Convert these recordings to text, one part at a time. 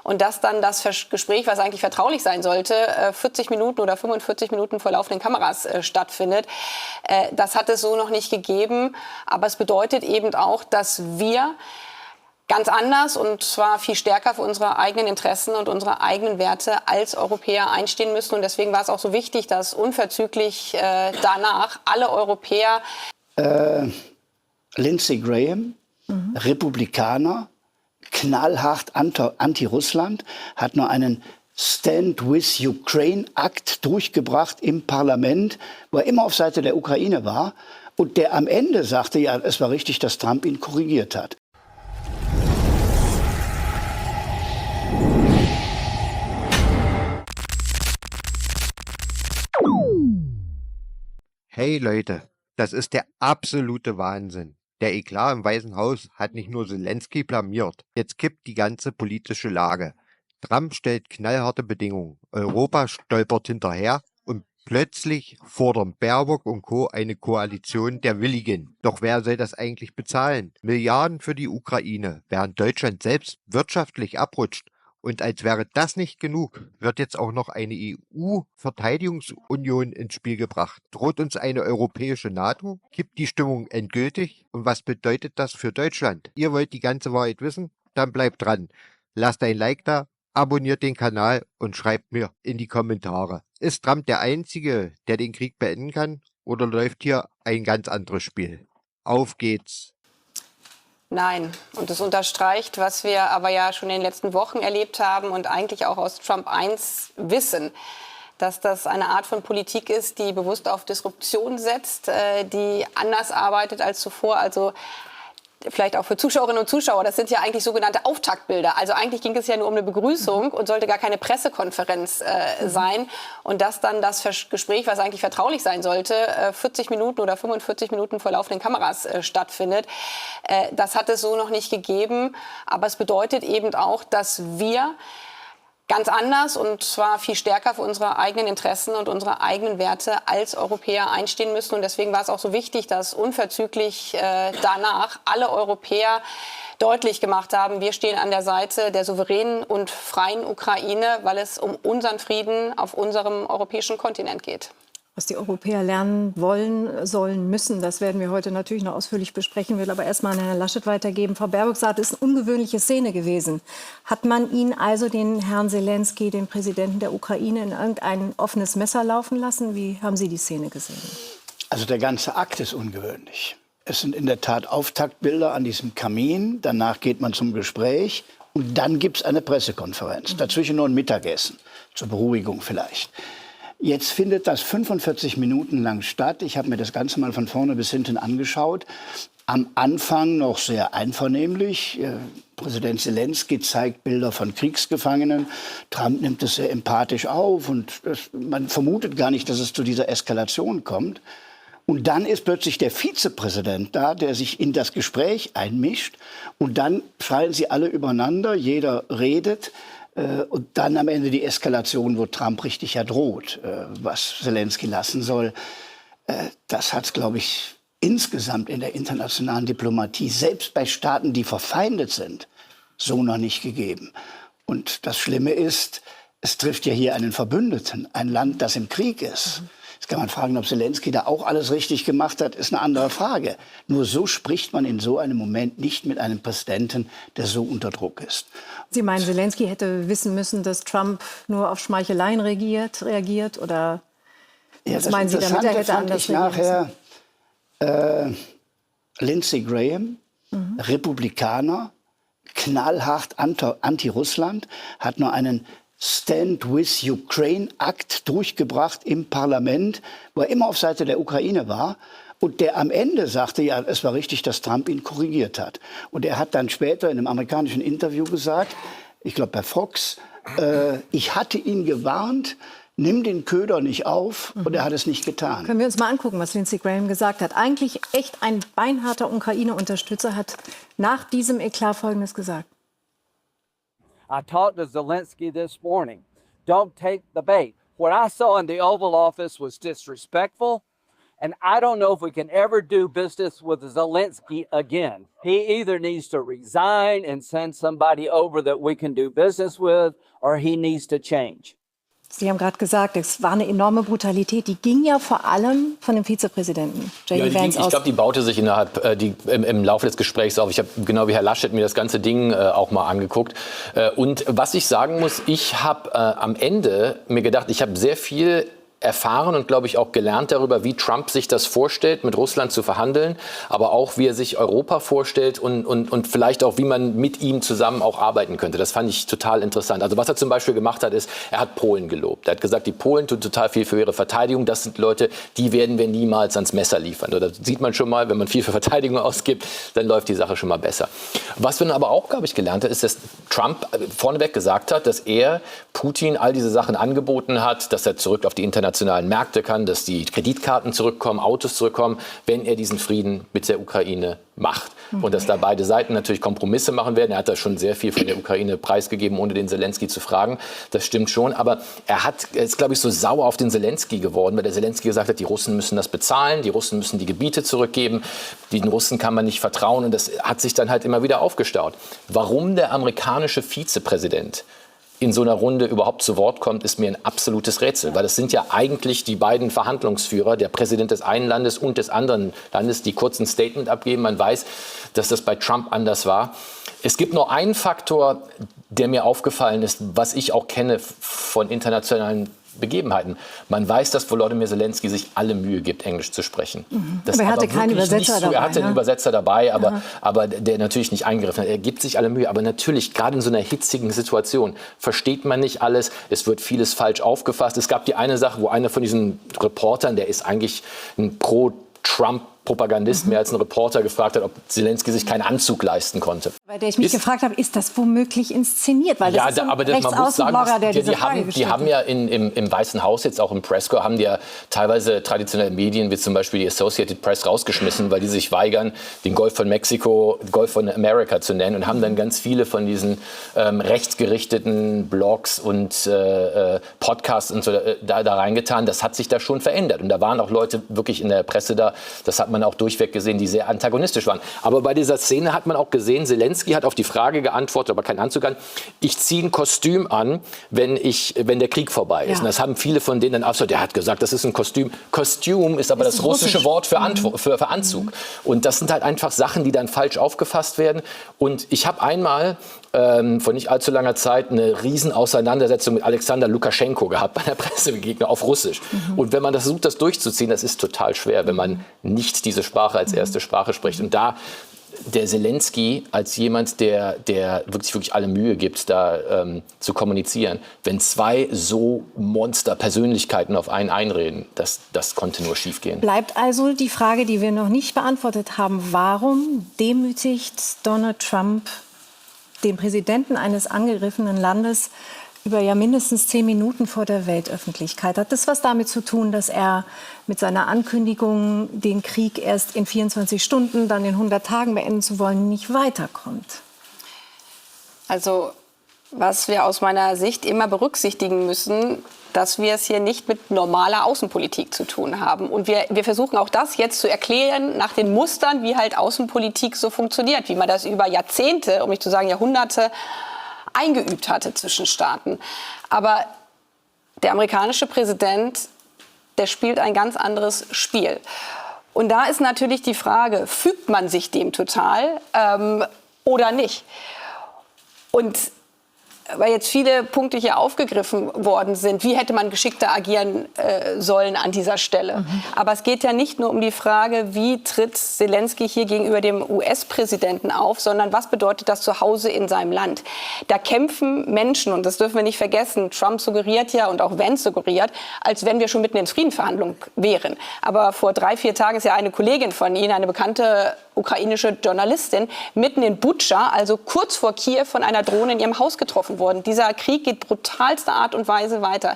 und dass dann das Gespräch, was eigentlich vertraulich sein sollte, 40 Minuten oder 45 Minuten vor laufenden Kameras stattfindet. Das hat es so noch nicht gegeben, aber es bedeutet eben auch, dass wir ganz anders und zwar viel stärker für unsere eigenen Interessen und unsere eigenen Werte als Europäer einstehen müssen. Und deswegen war es auch so wichtig, dass unverzüglich danach alle Europäer... Lindsey Graham, Republikaner, knallhart anti-Russland, hat nur einen Stand with Ukraine-Akt durchgebracht im Parlament, wo er immer auf Seite der Ukraine war und der am Ende sagte, ja, es war richtig, dass Trump ihn korrigiert hat. Hey Leute, das ist der absolute Wahnsinn. Der Eklat im Weißen Haus hat nicht nur Zelensky blamiert, jetzt kippt die ganze politische Lage. Trump stellt knallharte Bedingungen, Europa stolpert hinterher und plötzlich fordern Baerbock und Co. eine Koalition der Willigen. Doch wer soll das eigentlich bezahlen? Milliarden für die Ukraine, während Deutschland selbst wirtschaftlich abrutscht. Und als wäre das nicht genug, wird jetzt auch noch eine EU-Verteidigungsunion ins Spiel gebracht. Droht uns eine europäische NATO? Kippt die Stimmung endgültig? Und was bedeutet das für Deutschland? Ihr wollt die ganze Wahrheit wissen? Dann bleibt dran. Lasst ein Like da, abonniert den Kanal und schreibt mir in die Kommentare. Ist Trump der Einzige, der den Krieg beenden kann? Oder läuft hier ein ganz anderes Spiel? Auf geht's! Nein, und das unterstreicht, was wir aber ja schon in den letzten Wochen erlebt haben und eigentlich auch aus Trump 1 wissen, dass das eine Art von Politik ist, die bewusst auf Disruption setzt, die anders arbeitet als zuvor. Also vielleicht auch für Zuschauerinnen und Zuschauer, das sind ja eigentlich sogenannte Auftaktbilder. Also eigentlich ging es ja nur um eine Begrüßung und sollte gar keine Pressekonferenz sein. Und dass dann das Gespräch, was eigentlich vertraulich sein sollte, 40 Minuten oder 45 Minuten vor laufenden Kameras stattfindet. Das hat es so noch nicht gegeben. Aber es bedeutet eben auch, dass wir ganz anders und zwar viel stärker für unsere eigenen Interessen und unsere eigenen Werte als Europäer einstehen müssen. Und deswegen war es auch so wichtig, dass unverzüglich danach alle Europäer deutlich gemacht haben, wir stehen an der Seite der souveränen und freien Ukraine, weil es um unseren Frieden auf unserem europäischen Kontinent geht. Was die Europäer lernen wollen, sollen, müssen, das werden wir heute natürlich noch ausführlich besprechen. Will aber erst mal an Herrn Laschet weitergeben. Frau Baerbock sagt, es ist eine ungewöhnliche Szene gewesen. Hat man ihn also, den Herrn Zelensky, den Präsidenten der Ukraine, in irgendein offenes Messer laufen lassen? Wie haben Sie die Szene gesehen? Also der ganze Akt ist ungewöhnlich. Es sind in der Tat Auftaktbilder an diesem Kamin. Danach geht man zum Gespräch und dann gibt es eine Pressekonferenz. Dazwischen nur ein Mittagessen, zur Beruhigung vielleicht. Jetzt findet das 45 Minuten lang statt. Ich habe mir das Ganze mal von vorne bis hinten angeschaut. Am Anfang noch sehr einvernehmlich. Präsident Zelensky zeigt Bilder von Kriegsgefangenen. Trump nimmt es sehr empathisch auf. Und man vermutet gar nicht, dass es zu dieser Eskalation kommt. Und dann ist plötzlich der Vizepräsident da, der sich in das Gespräch einmischt. Und dann fallen sie alle übereinander, jeder redet. Und dann am Ende die Eskalation, wo Trump richtig ja droht, was Zelensky lassen soll. Das hat es, glaube ich, insgesamt in der internationalen Diplomatie, selbst bei Staaten, die verfeindet sind, so noch nicht gegeben. Und das Schlimme ist, es trifft ja hier einen Verbündeten, ein Land, das im Krieg ist. Jetzt kann man fragen, ob Zelensky da auch alles richtig gemacht hat, ist eine andere Frage. Nur so spricht man in so einem Moment nicht mit einem Präsidenten, der so unter Druck ist. Sie meinen, Zelensky hätte wissen müssen, dass Trump nur auf Schmeicheleien reagiert? Oder was meinen Sie damit, er hätte anders reagieren müssen? Lindsey Graham, Republikaner, knallhart anti-Russland, hat nur einen Stand with Ukraine-Akt durchgebracht im Parlament, wo er immer auf Seite der Ukraine war. Und der am Ende sagte, ja, es war richtig, dass Trump ihn korrigiert hat. Und er hat dann später in einem amerikanischen Interview gesagt, ich glaube bei Fox, ich hatte ihn gewarnt, nimm den Köder nicht auf. Und er hat es nicht getan. Können wir uns mal angucken, was Lindsey Graham gesagt hat. Eigentlich echt ein beinharter Ukraine-Unterstützer hat nach diesem Eklat Folgendes gesagt. I talked to Zelensky this morning. Don't take the bait. What I saw in the Oval Office was disrespectful And I don't know if we can ever do business with Zelensky again. He either needs to resign and send somebody over that we can do business with, or he needs to change. Sie haben gerade gesagt, es war eine enorme Brutalität. Die ging ja vor allem von dem Vizepräsidenten J.D. Vance aus. Ich glaube, die baute sich im Laufe des Gesprächs auf. Ich habe genau wie Herr Laschet mir das ganze Ding auch mal angeguckt. Und was ich sagen muss, ich habe am Ende mir gedacht, ich habe sehr viel erfahren und, glaube ich, auch gelernt darüber, wie Trump sich das vorstellt, mit Russland zu verhandeln, aber auch, wie er sich Europa vorstellt und vielleicht auch, wie man mit ihm zusammen auch arbeiten könnte. Das fand ich total interessant. Also was er zum Beispiel gemacht hat, ist, er hat Polen gelobt. Er hat gesagt, die Polen tun total viel für ihre Verteidigung. Das sind Leute, die werden wir niemals ans Messer liefern. Da sieht man schon mal, wenn man viel für Verteidigung ausgibt, dann läuft die Sache schon mal besser. Was wir dann aber auch, glaube ich, gelernt haben, ist, dass Trump vorneweg gesagt hat, dass er Putin all diese Sachen angeboten hat, dass er zurück auf die internationalen Märkte kann, dass die Kreditkarten zurückkommen, Autos zurückkommen, wenn er diesen Frieden mit der Ukraine macht. Und dass da beide Seiten natürlich Kompromisse machen werden. Er hat da schon sehr viel von der Ukraine preisgegeben, ohne den Zelensky zu fragen. Das stimmt schon. Aber er ist, glaube ich, so sauer auf den Zelensky geworden, weil der Zelensky gesagt hat, die Russen müssen das bezahlen, die Russen müssen die Gebiete zurückgeben, den Russen kann man nicht vertrauen. Und das hat sich dann halt immer wieder aufgestaut. Warum der amerikanische Vizepräsident in so einer Runde überhaupt zu Wort kommt, ist mir ein absolutes Rätsel. Weil das sind ja eigentlich die beiden Verhandlungsführer, der Präsident des einen Landes und des anderen Landes, die kurz ein Statement abgeben. Man weiß, dass das bei Trump anders war. Es gibt noch einen Faktor, der mir aufgefallen ist, was ich auch kenne von internationalen Begebenheiten. Man weiß, dass Volodymyr Zelensky sich alle Mühe gibt, Englisch zu sprechen. Das aber er hatte keinen Übersetzer dabei. Er hatte einen Übersetzer dabei, aber der natürlich nicht eingegriffen hat. Er gibt sich alle Mühe. Aber natürlich, gerade in so einer hitzigen Situation, versteht man nicht alles. Es wird vieles falsch aufgefasst. Es gab die eine Sache, wo einer von diesen Reportern, der ist eigentlich ein Pro-Trump-Propagandist, mehr als ein Reporter, gefragt hat, ob Zelensky sich keinen Anzug leisten konnte. Bei der ich mich gefragt habe, ist das womöglich inszeniert? Weil das ist so ein Rechtsaußenblogger, der diese Frage gestellt hat. Die haben ja im Weißen Haus, jetzt auch im Presscorps, haben die ja teilweise traditionelle Medien, wie zum Beispiel die Associated Press, rausgeschmissen, weil die sich weigern, den Golf von Mexiko Golf von America zu nennen, und haben dann ganz viele von diesen rechtsgerichteten Blogs und Podcasts und so da reingetan. Das hat sich da schon verändert. Und da waren auch Leute wirklich in der Presse da, das hat man auch durchweg gesehen, die sehr antagonistisch waren. Aber bei dieser Szene hat man auch gesehen, Zelensky hat auf die Frage geantwortet, aber keinen Anzug an, ich ziehe ein Kostüm an, wenn der Krieg vorbei ist. Ja. Und das haben viele von denen dann absolut, der hat gesagt, das ist ein Kostüm. Kostüm ist aber das russische Wort für Anzug. Und das sind halt einfach Sachen, die dann falsch aufgefasst werden. Und ich habe einmal vor nicht allzu langer Zeit eine Riesenauseinandersetzung mit Alexander Lukaschenko gehabt bei einer Pressebegegnung auf Russisch. Und wenn man das versucht, das durchzuziehen, das ist total schwer, wenn man nicht diese Sprache als erste Sprache spricht. Und da der Zelensky als jemand, der wirklich alle Mühe gibt, da zu kommunizieren, wenn zwei so Monster-Persönlichkeiten auf einen einreden, das konnte nur schiefgehen. Bleibt also die Frage, die wir noch nicht beantwortet haben, warum demütigt Donald Trump den Präsidenten eines angegriffenen Landes über ja mindestens 10 Minuten vor der Weltöffentlichkeit? Hat das was damit zu tun, dass er mit seiner Ankündigung, den Krieg erst in 24 Stunden, dann in 100 Tagen beenden zu wollen, nicht weiterkommt? Also, was wir aus meiner Sicht immer berücksichtigen müssen, dass wir es hier nicht mit normaler Außenpolitik zu tun haben. Und wir versuchen auch das jetzt zu erklären nach den Mustern, wie halt Außenpolitik so funktioniert, wie man das über Jahrzehnte, um nicht zu sagen Jahrhunderte, eingeübt hatte zwischen Staaten. Aber der amerikanische Präsident, der spielt ein ganz anderes Spiel. Und da ist natürlich die Frage, fügt man sich dem total oder nicht? Und weil jetzt viele Punkte hier aufgegriffen worden sind, wie hätte man geschickter agieren sollen an dieser Stelle. Aber es geht ja nicht nur um die Frage, wie tritt Zelensky hier gegenüber dem US-Präsidenten auf, sondern was bedeutet das zu Hause in seinem Land. Da kämpfen Menschen, und das dürfen wir nicht vergessen, Trump suggeriert ja und auch Vance suggeriert, als wenn wir schon mitten in Friedensverhandlungen wären. Aber vor 3-4 Tagen ist ja eine Kollegin von Ihnen, eine bekannte ukrainische Journalistin, mitten in Butscha, also kurz vor Kiew, von einer Drohne in ihrem Haus getroffen worden. Dieser Krieg geht brutalster Art und Weise weiter.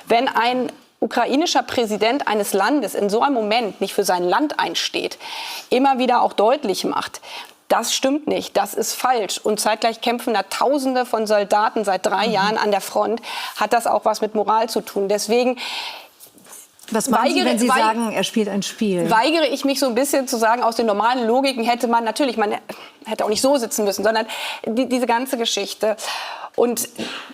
Wenn ein ukrainischer Präsident eines Landes in so einem Moment nicht für sein Land einsteht, immer wieder auch deutlich macht, das stimmt nicht, das ist falsch. Und zeitgleich kämpfen da Tausende von Soldaten seit 3 Jahren an der Front, hat das auch was mit Moral zu tun. Deswegen, Was meinen Sie, wenn Sie sagen, er spielt ein Spiel? Weigere ich mich so ein bisschen zu sagen, aus den normalen Logiken hätte man hätte auch nicht so sitzen müssen, sondern diese ganze Geschichte. Und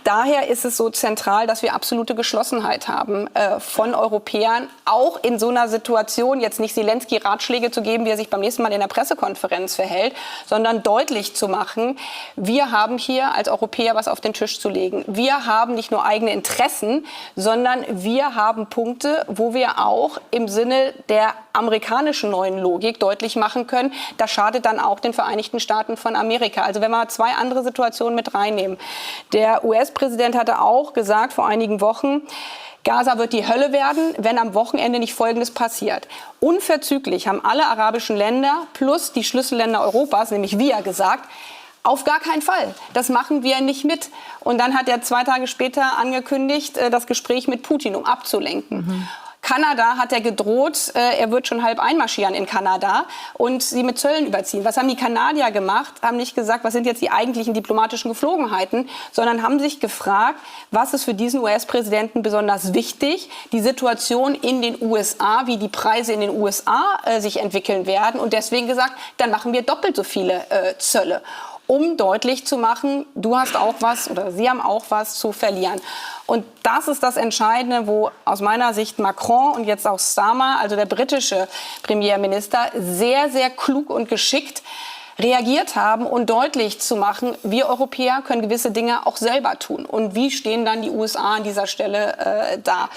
daher ist es so zentral, dass wir absolute Geschlossenheit haben von Europäern, auch in so einer Situation, jetzt nicht Zelensky Ratschläge zu geben, wie er sich beim nächsten Mal in der Pressekonferenz verhält, sondern deutlich zu machen, wir haben hier als Europäer was auf den Tisch zu legen. Wir haben nicht nur eigene Interessen, sondern wir haben Punkte, wo wir auch im Sinne der amerikanischen neuen Logik deutlich machen können, das schadet dann auch den Vereinigten Staaten von Amerika. Also wenn wir 2 andere Situationen mit reinnehmen. Der US-Präsident hatte auch gesagt vor einigen Wochen, Gaza wird die Hölle werden, wenn am Wochenende nicht Folgendes passiert. Unverzüglich haben alle arabischen Länder plus die Schlüsselländer Europas, nämlich wir, gesagt, auf gar keinen Fall. Das machen wir nicht mit. Und dann hat er 2 Tage später angekündigt, das Gespräch mit Putin, um abzulenken. Kanada hat er gedroht, er wird schon halb einmarschieren in Kanada und sie mit Zöllen überziehen. Was haben die Kanadier gemacht? Haben nicht gesagt, was sind jetzt die eigentlichen diplomatischen Geflogenheiten, sondern haben sich gefragt, was ist für diesen US-Präsidenten besonders wichtig? Die Situation in den USA, wie die Preise in den USA sich entwickeln werden und deswegen gesagt, dann machen wir doppelt so viele Zölle, um deutlich zu machen, du hast auch was oder sie haben auch was zu verlieren. Und das ist das Entscheidende, wo aus meiner Sicht Macron und jetzt auch Starmer, also der britische Premierminister, sehr, sehr klug und geschickt reagiert haben und deutlich zu machen, wir Europäer können gewisse Dinge auch selber tun. Und wie stehen dann die USA an dieser Stelle da?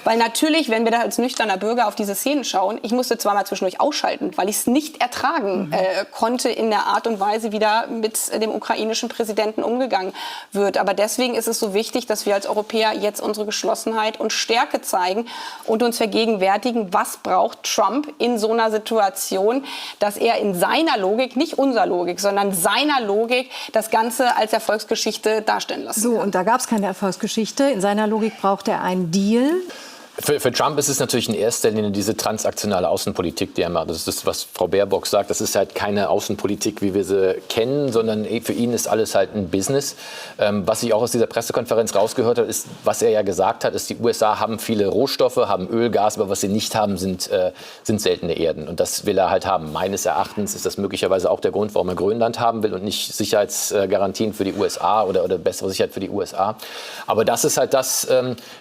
Weil natürlich, wenn wir da als nüchterner Bürger auf diese Szenen schauen, ich musste zweimal zwischendurch ausschalten, weil ich es nicht ertragen konnte in der Art und Weise, wie da mit dem ukrainischen Präsidenten umgegangen wird. Aber deswegen ist es so wichtig, dass wir als Europäer jetzt unsere Geschlossenheit und Stärke zeigen und uns vergegenwärtigen, was braucht Trump in so einer Situation, dass er in seiner Logik, nicht unserer Logik, sondern seiner Logik das Ganze als Erfolgsgeschichte darstellen lassen kann. So, und da gab es keine Erfolgsgeschichte. In seiner Logik braucht er einen Deal. Für Trump ist es natürlich in erster Linie diese transaktionale Außenpolitik, die er macht. Das ist das, was Frau Baerbock sagt. Das ist halt keine Außenpolitik, wie wir sie kennen, sondern für ihn ist alles halt ein Business. Was ich auch aus dieser Pressekonferenz rausgehört habe, ist, was er ja gesagt hat, ist, die USA haben viele Rohstoffe, haben Öl, Gas, aber was sie nicht haben, sind seltene Erden. Und das will er halt haben. Meines Erachtens ist das möglicherweise auch der Grund, warum er Grönland haben will und nicht Sicherheitsgarantien für die USA oder bessere Sicherheit für die USA. Aber das ist halt das,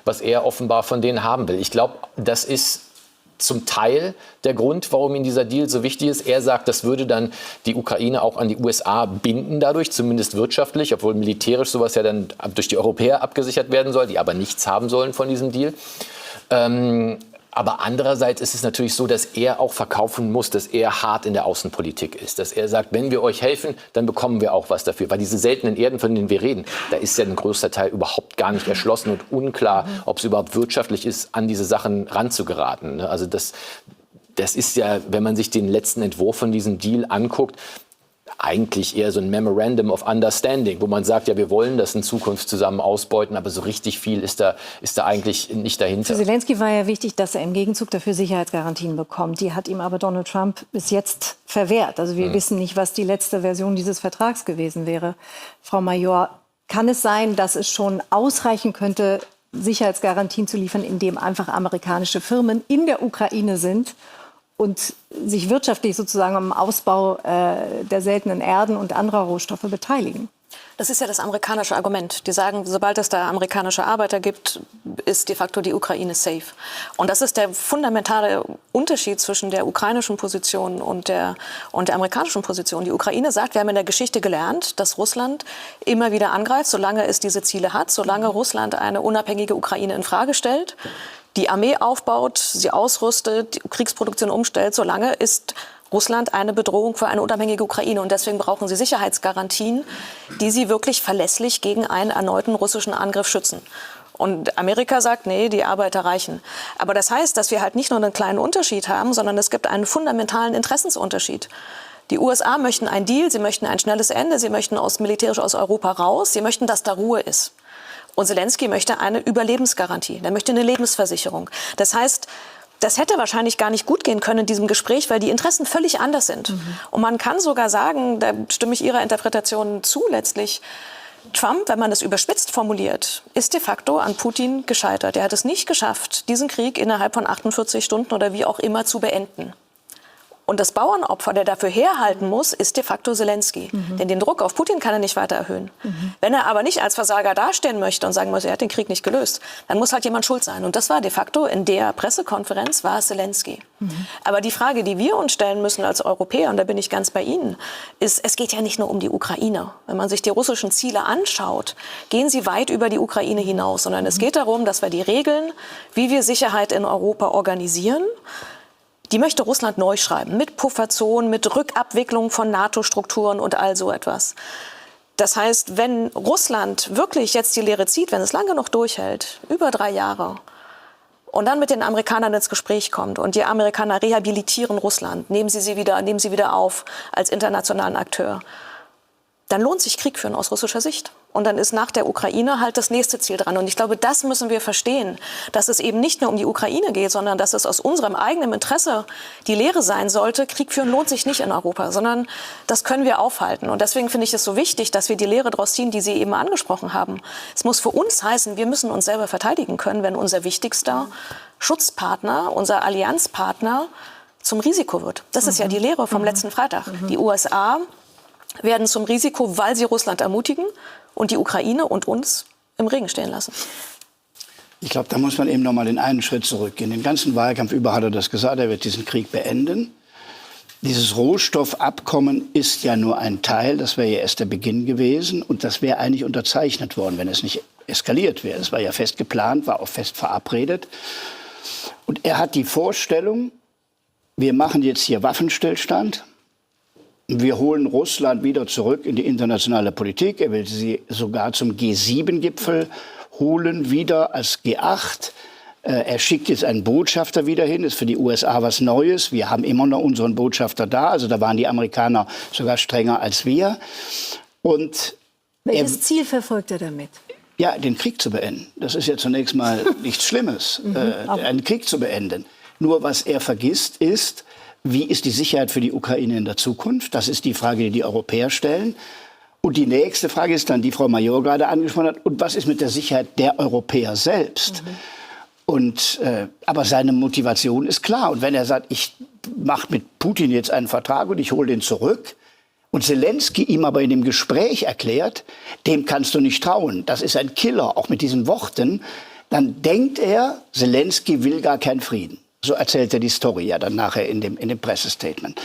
was er offenbar von denen haben will. Ich glaube, das ist zum Teil der Grund, warum ihm dieser Deal so wichtig ist. Er sagt, das würde dann die Ukraine auch an die USA binden dadurch, zumindest wirtschaftlich, obwohl militärisch sowas ja dann durch die Europäer abgesichert werden soll, die aber nichts haben sollen von diesem Deal. Aber andererseits ist es natürlich so, dass er auch verkaufen muss, dass er hart in der Außenpolitik ist. Dass er sagt, wenn wir euch helfen, dann bekommen wir auch was dafür. Weil diese seltenen Erden, von denen wir reden, da ist ja ein größter Teil überhaupt gar nicht erschlossen und unklar, ob es überhaupt wirtschaftlich ist, an diese Sachen ranzugeraten. Also das ist ja, wenn man sich den letzten Entwurf von diesem Deal anguckt, eigentlich eher so ein Memorandum of Understanding, wo man sagt, ja, wir wollen das in Zukunft zusammen ausbeuten, aber so richtig viel ist da eigentlich nicht dahinter. Für Zelensky war ja wichtig, dass er im Gegenzug dafür Sicherheitsgarantien bekommt. Die hat ihm aber Donald Trump bis jetzt verwehrt. Also wir wissen nicht, was die letzte Version dieses Vertrags gewesen wäre. Frau Major, kann es sein, dass es schon ausreichen könnte, Sicherheitsgarantien zu liefern, indem einfach amerikanische Firmen in der Ukraine sind und sich wirtschaftlich sozusagen am Ausbau der seltenen Erden und anderer Rohstoffe beteiligen? Das ist ja das amerikanische Argument. Die sagen, sobald es da amerikanische Arbeiter gibt, ist de facto die Ukraine safe. Und das ist der fundamentale Unterschied zwischen der ukrainischen Position und der amerikanischen Position. Die Ukraine sagt, wir haben in der Geschichte gelernt, dass Russland immer wieder angreift, solange es diese Ziele hat, solange Russland eine unabhängige Ukraine in Frage stellt, die Armee aufbaut, sie ausrüstet, die Kriegsproduktion umstellt, solange ist Russland eine Bedrohung für eine unabhängige Ukraine. Und deswegen brauchen sie Sicherheitsgarantien, die sie wirklich verlässlich gegen einen erneuten russischen Angriff schützen. Und Amerika sagt, nee, die Arbeiter reichen. Aber das heißt, dass wir halt nicht nur einen kleinen Unterschied haben, sondern es gibt einen fundamentalen Interessensunterschied. Die USA möchten einen Deal, sie möchten ein schnelles Ende, sie möchten militärisch aus Europa raus, sie möchten, dass da Ruhe ist. Und Zelensky möchte eine Überlebensgarantie, er möchte eine Lebensversicherung. Das heißt, das hätte wahrscheinlich gar nicht gut gehen können in diesem Gespräch, weil die Interessen völlig anders sind. Und man kann sogar sagen, da stimme ich Ihrer Interpretation zu letztlich, Trump, wenn man es überspitzt formuliert, ist de facto an Putin gescheitert. Er hat es nicht geschafft, diesen Krieg innerhalb von 48 Stunden oder wie auch immer zu beenden. Und das Bauernopfer, der dafür herhalten muss, ist de facto Zelensky. Denn den Druck auf Putin kann er nicht weiter erhöhen. Wenn er aber nicht als Versager dastehen möchte und sagen muss, er hat den Krieg nicht gelöst, dann muss halt jemand schuld sein. Und das war de facto in der Pressekonferenz, war es Zelensky. Aber die Frage, die wir uns stellen müssen als Europäer, und da bin ich ganz bei Ihnen, ist, es geht ja nicht nur um die Ukraine. Wenn man sich die russischen Ziele anschaut, gehen sie weit über die Ukraine hinaus. Sondern es geht darum, dass wir die Regeln, wie wir Sicherheit in Europa organisieren, die möchte Russland neu schreiben, mit Pufferzonen, mit Rückabwicklung von NATO-Strukturen und all so etwas. Das heißt, wenn Russland wirklich jetzt die Lehre zieht, wenn es lang genug durchhält, über 3 Jahre, und dann mit den Amerikanern ins Gespräch kommt und die Amerikaner rehabilitieren Russland, nehmen sie wieder auf als internationalen Akteur, dann lohnt sich Krieg führen aus russischer Sicht. Und dann ist nach der Ukraine halt das nächste Ziel dran. Und ich glaube, das müssen wir verstehen, dass es eben nicht nur um die Ukraine geht, sondern dass es aus unserem eigenen Interesse die Lehre sein sollte, Krieg führen lohnt sich nicht in Europa, sondern das können wir aufhalten. Und deswegen finde ich es so wichtig, dass wir die Lehre daraus ziehen, die Sie eben angesprochen haben. Es muss für uns heißen, wir müssen uns selber verteidigen können, wenn unser wichtigster Schutzpartner, unser Allianzpartner zum Risiko wird. Das ist ja die Lehre vom letzten Freitag. Die USA werden zum Risiko, weil sie Russland ermutigen und die Ukraine und uns im Regen stehen lassen. Ich glaube, da muss man eben noch mal den einen Schritt zurückgehen. Den ganzen Wahlkampf über hat er das gesagt, er wird diesen Krieg beenden. Dieses Rohstoffabkommen ist ja nur ein Teil, das wäre ja erst der Beginn gewesen. Und das wäre eigentlich unterzeichnet worden, wenn es nicht eskaliert wäre. Es war ja fest geplant, war auch fest verabredet. Und er hat die Vorstellung, wir machen jetzt hier Waffenstillstand. Wir holen Russland wieder zurück in die internationale Politik. Er will sie sogar zum G7-Gipfel holen, wieder als G8. Er schickt jetzt einen Botschafter wieder hin. Ist für die USA was Neues. Wir haben immer noch unseren Botschafter da. Also da waren die Amerikaner sogar strenger als wir. Und welches Ziel verfolgt er damit? Ja, den Krieg zu beenden. Das ist ja zunächst mal nichts Schlimmes, einen Krieg zu beenden. Nur was er vergisst ist, wie ist die Sicherheit für die Ukraine in der Zukunft? Das ist die Frage, die die Europäer stellen. Und die nächste Frage ist dann, die Frau Major gerade angesprochen hat, und was ist mit der Sicherheit der Europäer selbst? Und, aber seine Motivation ist klar. Und wenn er sagt, ich mache mit Putin jetzt einen Vertrag und ich hole den zurück, und Zelensky ihm aber in dem Gespräch erklärt, dem kannst du nicht trauen, das ist ein Killer, auch mit diesen Worten, dann denkt er, Zelensky will gar keinen Frieden. So erzählt er die Story ja dann nachher in dem Pressestatement.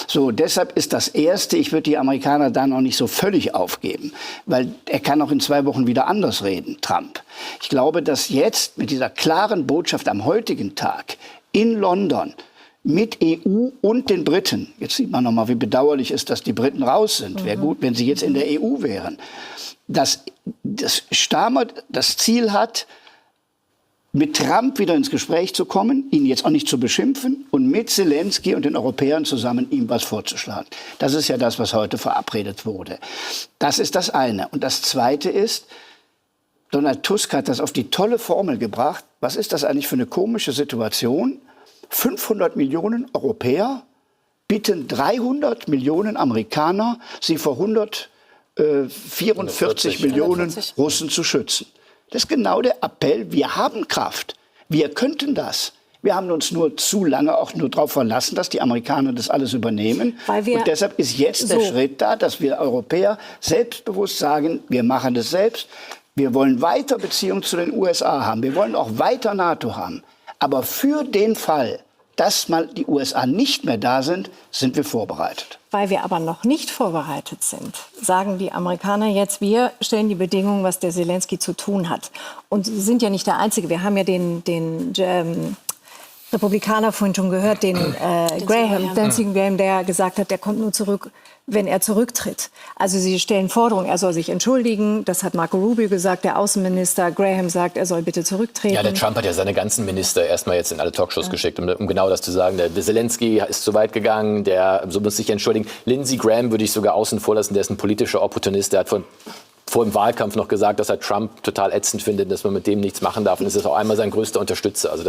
So, deshalb ist das Erste, ich würde die Amerikaner da noch nicht so völlig aufgeben, weil er kann auch in 2 Wochen wieder anders reden, Trump. Ich glaube, dass jetzt mit dieser klaren Botschaft am heutigen Tag in London mit EU und den Briten, jetzt sieht man noch mal, wie bedauerlich ist, dass die Briten raus sind, wäre gut, wenn sie jetzt in der EU wären, dass das Starmer das Ziel hat, mit Trump wieder ins Gespräch zu kommen, ihn jetzt auch nicht zu beschimpfen und mit Zelensky und den Europäern zusammen ihm was vorzuschlagen. Das ist ja das, was heute verabredet wurde. Das ist das eine. Und das Zweite ist, Donald Tusk hat das auf die tolle Formel gebracht. Was ist das eigentlich für eine komische Situation? 500 Millionen Europäer bitten 300 Millionen Amerikaner, sie vor 144 Millionen Russen zu schützen. Das ist genau der Appell, wir haben Kraft, wir könnten das. Wir haben uns nur zu lange auch nur darauf verlassen, dass die Amerikaner das alles übernehmen. Und deshalb ist jetzt der Schritt da, dass wir Europäer selbstbewusst sagen, wir machen das selbst. Wir wollen weiter Beziehungen zu den USA haben, wir wollen auch weiter NATO haben. Aber für den Fall, dass mal die USA nicht mehr da sind, sind wir vorbereitet. Weil wir aber noch nicht vorbereitet sind, sagen die Amerikaner jetzt, wir stellen die Bedingungen, was der Zelensky zu tun hat. Und sie sind ja nicht der Einzige. Wir haben ja den Republikaner vorhin schon gehört, den Dancing Graham, der gesagt hat, der kommt nur zurück, wenn er zurücktritt. Also sie stellen Forderungen, er soll sich entschuldigen. Das hat Marco Rubio gesagt, der Außenminister. Graham sagt, er soll bitte zurücktreten. Ja, der Trump hat ja seine ganzen Minister erstmal jetzt in alle Talkshows geschickt, um genau das zu sagen. Der Zelensky ist zu weit gegangen, der so muss sich entschuldigen. Lindsey Graham würde ich sogar außen vor lassen, der ist ein politischer Opportunist, der hat vor vor dem Wahlkampf noch gesagt, dass er Trump total ätzend findet, dass man mit dem nichts machen darf. Und es ist auch einmal sein größter Unterstützer. Also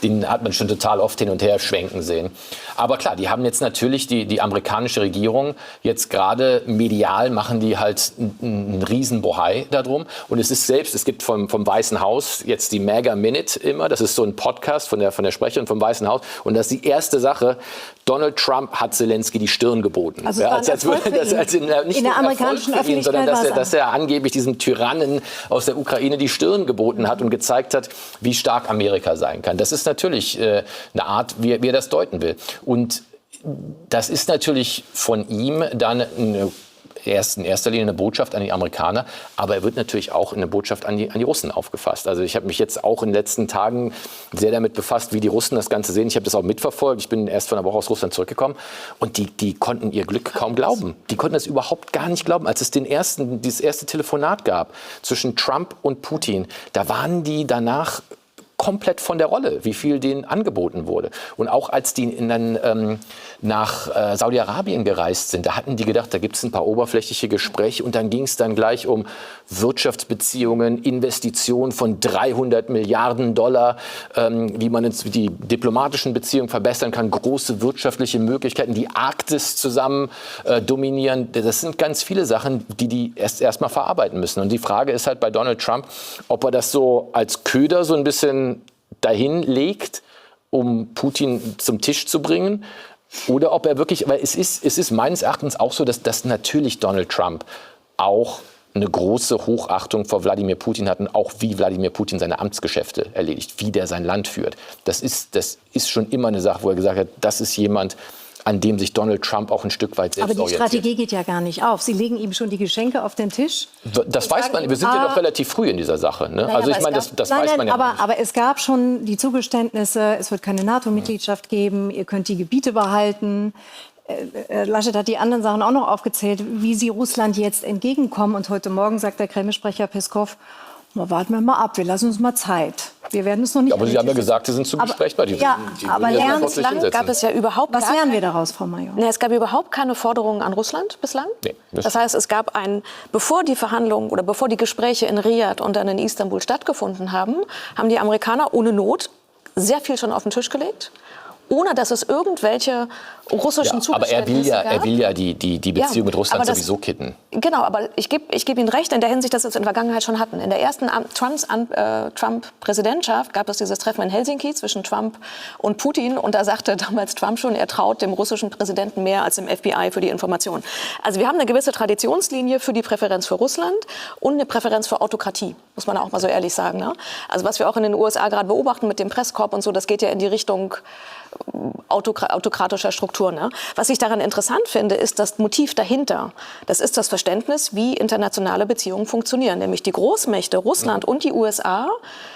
den hat man schon total oft hin und her schwenken sehen. Aber klar, die haben jetzt natürlich die amerikanische Regierung jetzt gerade medial machen die halt einen riesen Bohai darum. Und es gibt vom Weißen Haus jetzt die MAGA Minute immer. Das ist so ein Podcast von der Sprecherin vom Weißen Haus. Und das ist die erste Sache. Donald Trump hat Zelensky die Stirn geboten. Also als nicht in der amerikanischen Öffentlichkeit, sondern dass er angeblich diesem Tyrannen aus der Ukraine die Stirn geboten hat und gezeigt hat, wie stark Amerika sein kann. Das ist natürlich eine Art, wie er das deuten will. Und das ist natürlich von ihm dann erst in erster Linie eine Botschaft an die Amerikaner, aber er wird natürlich auch eine Botschaft an die Russen aufgefasst. Also ich habe mich jetzt auch in den letzten Tagen sehr damit befasst, wie die Russen das Ganze sehen. Ich habe das auch mitverfolgt. Ich bin erst vor einer Woche aus Russland zurückgekommen und die konnten ihr Glück kaum glauben. Die konnten das überhaupt gar nicht glauben. Als es dieses erste Telefonat gab zwischen Trump und Putin, da waren die danach komplett von der Rolle, wie viel denen angeboten wurde. Und auch als die dann nach Saudi-Arabien gereist sind, da hatten die gedacht, da gibt es ein paar oberflächliche Gespräche und dann ging es dann gleich um Wirtschaftsbeziehungen, Investitionen von 300 Milliarden $, wie man jetzt die diplomatischen Beziehungen verbessern kann, große wirtschaftliche Möglichkeiten, die Arktis zusammen dominieren. Das sind ganz viele Sachen, die erst mal verarbeiten müssen. Und die Frage ist halt bei Donald Trump, ob er das so als Köder so ein bisschen dahin legt, um Putin zum Tisch zu bringen, oder ob er wirklich, weil es ist meines Erachtens auch so, dass natürlich Donald Trump auch eine große Hochachtung vor Wladimir Putin hat und auch wie Wladimir Putin seine Amtsgeschäfte erledigt, wie der sein Land führt. Das ist schon immer eine Sache, wo er gesagt hat, das ist jemand, an dem sich Donald Trump auch ein Stück weit selbst orientiert. Aber die Strategie geht ja gar nicht auf. Sie legen ihm schon die Geschenke auf den Tisch. Das weiß man. Wir sind ja noch relativ früh in dieser Sache. Ne? Naja, also ich meine, das weiß man ja nicht. Aber es gab schon die Zugeständnisse, es wird keine NATO-Mitgliedschaft geben, ihr könnt die Gebiete behalten. Laschet hat die anderen Sachen auch noch aufgezählt, wie sie Russland jetzt entgegenkommen. Und heute Morgen sagt der Kreml-Sprecher Peskov, warten wir mal ab, wir lassen uns mal Zeit. Wir werden es noch nicht. Aber Sie haben ja gesagt, Sie sind zu gesprächsbar. Aber bislang gab es ja überhaupt Was lernen wir daraus, Frau Major? Es gab überhaupt keine Forderungen an Russland bislang. Nee, das heißt, es gab bevor die Verhandlungen oder bevor die Gespräche in Riyadh und dann in Istanbul stattgefunden haben, haben die Amerikaner ohne Not sehr viel schon auf den Tisch gelegt, ohne dass es irgendwelche russischen Zugeständnisse gab. Aber er will ja die Beziehung mit Russland sowieso kitten. Genau, aber ich geb Ihnen recht in der Hinsicht, dass wir es in der Vergangenheit schon hatten. In der ersten Trump-Präsidentschaft gab es dieses Treffen in Helsinki zwischen Trump und Putin. Und da sagte damals Trump schon, er traut dem russischen Präsidenten mehr als dem FBI für die Information. Also wir haben eine gewisse Traditionslinie für die Präferenz für Russland und eine Präferenz für Autokratie, muss man auch mal so ehrlich sagen. Ne? Also was wir auch in den USA gerade beobachten mit dem Presskorps und so, das geht ja in die Richtung autokratischer Strukturen. Ne? Was ich daran interessant finde, ist das Motiv dahinter. Das ist das Verständnis, wie internationale Beziehungen funktionieren. Nämlich die Großmächte Russland und die USA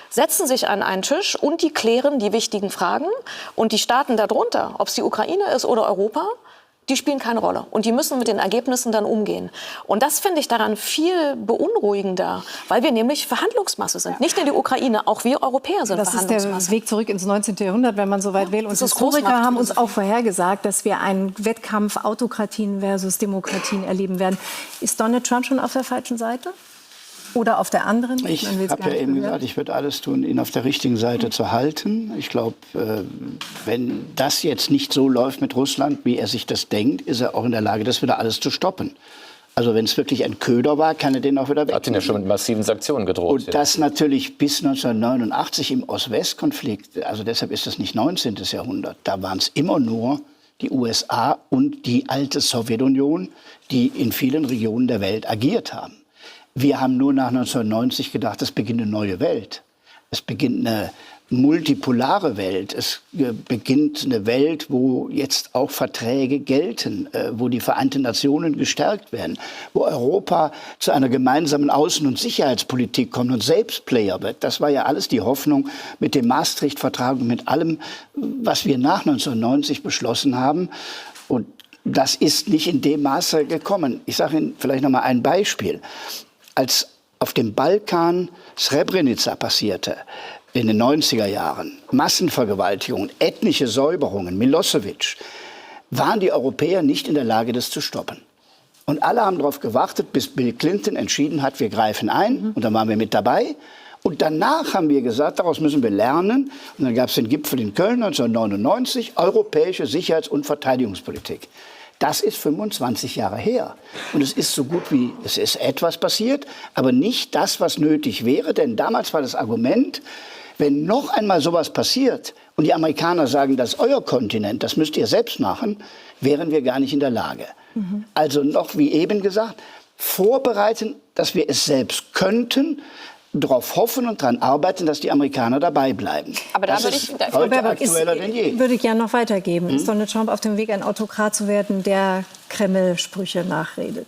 setzen sich an einen Tisch und die klären die wichtigen Fragen. Und die Staaten darunter, ob es die Ukraine ist oder Europa, die spielen keine Rolle. Und die müssen mit den Ergebnissen dann umgehen. Und das finde ich daran viel beunruhigender, weil wir nämlich Verhandlungsmasse sind. Nicht nur die Ukraine, auch wir Europäer sind Verhandlungsmasse. Das ist der Weg zurück ins 19. Jahrhundert, wenn man so weit will. Und Historiker haben uns auch vorhergesagt, dass wir einen Wettkampf Autokratien versus Demokratien erleben werden. Ist Donald Trump schon auf der falschen Seite? Oder auf der anderen? Ich habe ja eben gesagt, ich würde alles tun, ihn auf der richtigen Seite zu halten. Ich glaube, wenn das jetzt nicht so läuft mit Russland, wie er sich das denkt, ist er auch in der Lage, das wieder alles zu stoppen. Also wenn es wirklich ein Köder war, kann er den auch wieder wegnehmen. Hat ihn ja schon mit massiven Sanktionen gedroht. Und das natürlich bis 1989 im Ost-West-Konflikt, also deshalb ist das nicht 19. Jahrhundert, da waren es immer nur die USA und die alte Sowjetunion, die in vielen Regionen der Welt agiert haben. Wir haben nur nach 1990 gedacht, es beginnt eine neue Welt. Es beginnt eine multipolare Welt. Es beginnt eine Welt, wo jetzt auch Verträge gelten, wo die Vereinten Nationen gestärkt werden, wo Europa zu einer gemeinsamen Außen- und Sicherheitspolitik kommt und selbst Player wird. Das war ja alles die Hoffnung mit dem Maastricht-Vertrag und mit allem, was wir nach 1990 beschlossen haben. Und das ist nicht in dem Maße gekommen. Ich sage Ihnen vielleicht noch mal ein Beispiel. Als auf dem Balkan Srebrenica passierte, in den 90er Jahren, Massenvergewaltigungen, ethnische Säuberungen, Milosevic, waren die Europäer nicht in der Lage, das zu stoppen. Und alle haben darauf gewartet, bis Bill Clinton entschieden hat, wir greifen ein. Und dann waren wir mit dabei. Und danach haben wir gesagt, daraus müssen wir lernen. Und dann gab es den Gipfel in Köln 1999, europäische Sicherheits- und Verteidigungspolitik. Das ist 25 Jahre her. Und es ist so gut wie, es ist etwas passiert, aber nicht das, was nötig wäre. Denn damals war das Argument, wenn noch einmal sowas passiert und die Amerikaner sagen, das ist euer Kontinent, das müsst ihr selbst machen, wären wir gar nicht in der Lage. Also noch, wie eben gesagt, vorbereiten, dass wir es selbst könnten, darauf hoffen und daran arbeiten, dass die Amerikaner dabei bleiben. Aber da das würde ist ich, heute aktueller denn je. Würde ich gerne noch weitergeben. Ist Donald Trump auf dem Weg, ein Autokrat zu werden, der Kreml-Sprüche nachredet?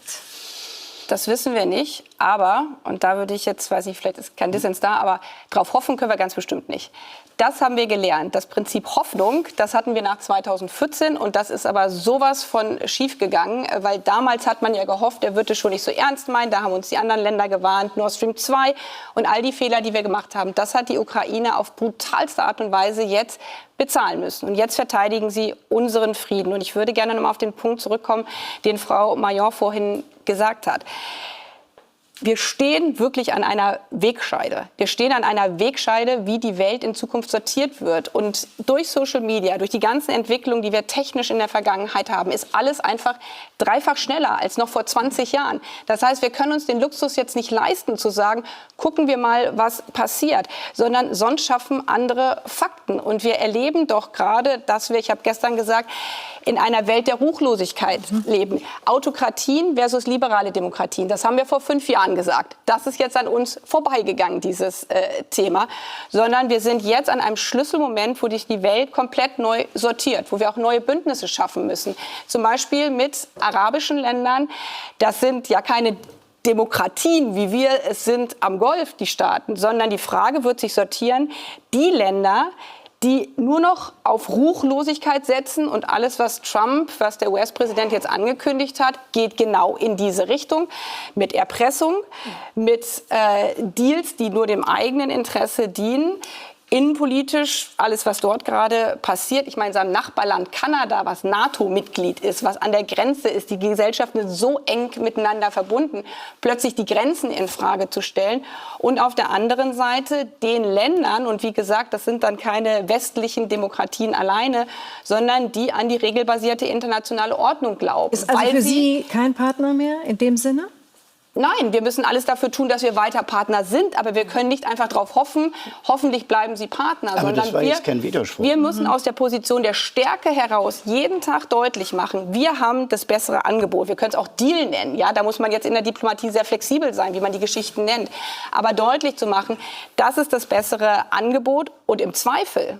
Das wissen wir nicht, aber, und da würde ich jetzt, weiß ich, vielleicht ist kein Dissens da, aber drauf hoffen können wir ganz bestimmt nicht. Das haben wir gelernt. Das Prinzip Hoffnung, das hatten wir nach 2014 und das ist aber sowas von schief gegangen, weil damals hat man ja gehofft, er wird es schon nicht so ernst meinen. Da haben uns die anderen Länder gewarnt, Nord Stream 2 und all die Fehler, die wir gemacht haben. Das hat die Ukraine auf brutalste Art und Weise jetzt bezahlen müssen. Und jetzt verteidigen sie unseren Frieden. Und ich würde gerne noch mal auf den Punkt zurückkommen, den Frau Maillon vorhin gesagt hat. Wir stehen wirklich an einer Wegscheide. Wir stehen an einer Wegscheide, wie die Welt in Zukunft sortiert wird. Und durch Social Media, durch die ganzen Entwicklungen, die wir technisch in der Vergangenheit haben, ist alles einfach dreifach schneller als noch vor 20 Jahren. Das heißt, wir können uns den Luxus jetzt nicht leisten, zu sagen, gucken wir mal, was passiert, sondern sonst schaffen andere Fakten. Und wir erleben doch gerade, dass wir, ich habe gestern gesagt, in einer Welt der Ruchlosigkeit leben. Autokratien versus liberale Demokratien. Das haben wir vor 5 Jahren gesagt. Das ist jetzt an uns vorbeigegangen, dieses Thema. Sondern wir sind jetzt an einem Schlüsselmoment, wo sich die Welt komplett neu sortiert, wo wir auch neue Bündnisse schaffen müssen. Zum Beispiel mit arabischen Ländern. Das sind ja keine Demokratien, wie wir es sind am Golf, die Staaten, sondern die Frage wird sich sortieren, die Länder, die nur noch auf Ruchlosigkeit setzen und alles, was Trump, was der US-Präsident jetzt angekündigt hat, geht genau in diese Richtung, mit Erpressung, mit Deals, die nur dem eigenen Interesse dienen. Innenpolitisch, alles, was dort gerade passiert. Ich meine, sein Nachbarland Kanada, was NATO-Mitglied ist, was an der Grenze ist, die Gesellschaften sind so eng miteinander verbunden, plötzlich die Grenzen in Frage zu stellen. Und auf der anderen Seite den Ländern, und wie gesagt, das sind dann keine westlichen Demokratien alleine, sondern die an die regelbasierte internationale Ordnung glauben. Ist also für Sie kein Partner mehr in dem Sinne? Nein, wir müssen alles dafür tun, dass wir weiter Partner sind. Aber wir können nicht einfach darauf hoffen, hoffentlich bleiben sie Partner. Aber sondern das war jetzt kein Widerspruch. Wir müssen aus der Position der Stärke heraus jeden Tag deutlich machen, wir haben das bessere Angebot. Wir können es auch Deal nennen. Ja, da muss man jetzt in der Diplomatie sehr flexibel sein, wie man die Geschichten nennt. Aber deutlich zu machen, das ist das bessere Angebot. Und im Zweifel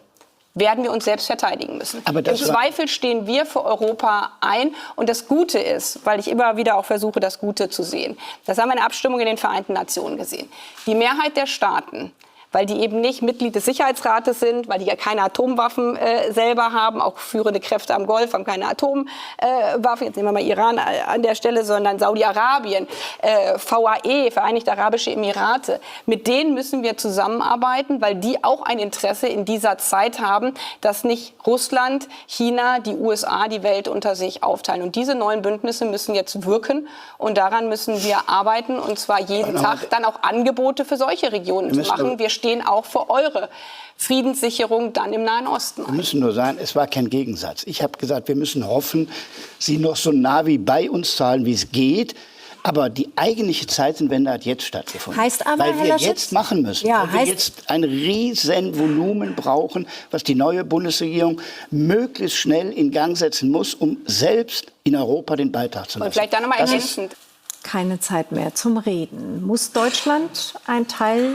werden wir uns selbst verteidigen müssen. Im Zweifel stehen wir für Europa ein. Und das Gute ist, weil ich immer wieder auch versuche, das Gute zu sehen, das haben wir in der Abstimmung in den Vereinten Nationen gesehen. Die Mehrheit der Staaten, weil die eben nicht Mitglied des Sicherheitsrates sind, weil die ja keine Atomwaffen selber haben, auch führende Kräfte am Golf haben keine Atomwaffen, jetzt nehmen wir mal Iran an der Stelle, sondern Saudi-Arabien, VAE, Vereinigte Arabische Emirate. Mit denen müssen wir zusammenarbeiten, weil die auch ein Interesse in dieser Zeit haben, dass nicht Russland, China, die USA die Welt unter sich aufteilen. Und diese neuen Bündnisse müssen jetzt wirken und daran müssen wir arbeiten und zwar jeden Tag dann auch Angebote für solche Regionen zu machen. Wir stehen auch für eure Friedenssicherung dann im Nahen Osten ein. Wir müssen nur sagen, es war kein Gegensatz. Ich habe gesagt, wir müssen hoffen, sie noch so nah wie bei uns zahlen, wie es geht. Aber die eigentliche Zeitenwende hat jetzt stattgefunden. Heißt aber, weil Herr wir Laschet, jetzt machen müssen. ja, weil wir jetzt ein riesen Volumen brauchen, was die neue Bundesregierung möglichst schnell in Gang setzen muss, um selbst in Europa den Beitrag zu leisten. Und vielleicht dann nochmal ergänzend. Keine Zeit mehr zum Reden. Muss Deutschland ein Teil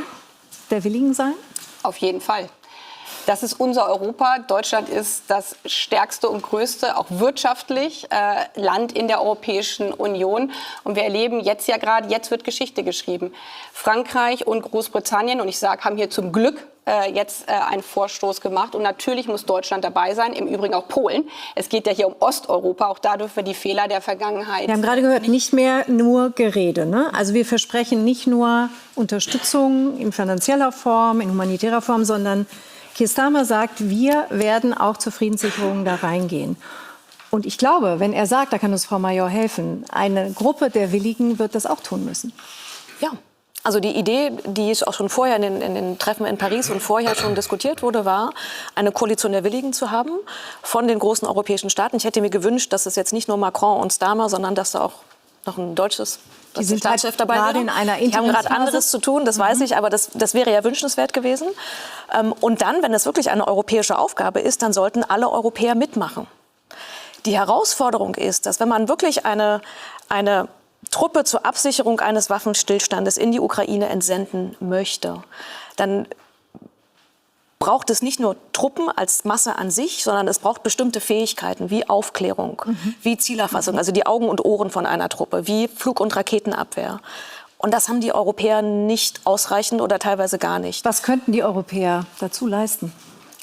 der Willigen sein? Auf jeden Fall. Das ist unser Europa. Deutschland ist das stärkste und größte, auch wirtschaftlich, Land in der Europäischen Union. Und wir erleben jetzt ja gerade, jetzt wird Geschichte geschrieben. Frankreich und Großbritannien, und ich sage, haben hier zum Glück jetzt einen Vorstoß gemacht. Und natürlich muss Deutschland dabei sein, im Übrigen auch Polen. Es geht ja hier um Osteuropa. Auch da dürfen wir die Fehler der Vergangenheit... Wir haben gerade gehört, nicht mehr nur Gerede. Ne? Also wir versprechen nicht nur Unterstützung in finanzieller Form, in humanitärer Form, sondern Keir Starmer sagt, wir werden auch zur Friedenssicherung da reingehen. Und ich glaube, wenn er sagt, da kann uns Frau Major helfen, eine Gruppe der Willigen wird das auch tun müssen. Ja. Also die Idee, die auch schon vorher in den Treffen in Paris und vorher schon diskutiert wurde, war, eine Koalition der Willigen zu haben von den großen europäischen Staaten. Ich hätte mir gewünscht, dass es jetzt nicht nur Macron und Starmer, sondern dass da auch noch ein deutsches Staatschef dabei wäre. In einer die haben gerade anderes zu tun, das weiß ich, aber das wäre ja wünschenswert gewesen. Und dann, wenn es wirklich eine europäische Aufgabe ist, dann sollten alle Europäer mitmachen. Die Herausforderung ist, dass wenn man wirklich eine Truppe zur Absicherung eines Waffenstillstandes in die Ukraine entsenden möchte, dann braucht es nicht nur Truppen als Masse an sich, sondern es braucht bestimmte Fähigkeiten wie Aufklärung, wie Zielerfassung, also die Augen und Ohren von einer Truppe, wie Flug- und Raketenabwehr. Und das haben die Europäer nicht ausreichend oder teilweise gar nicht. Was könnten die Europäer dazu leisten?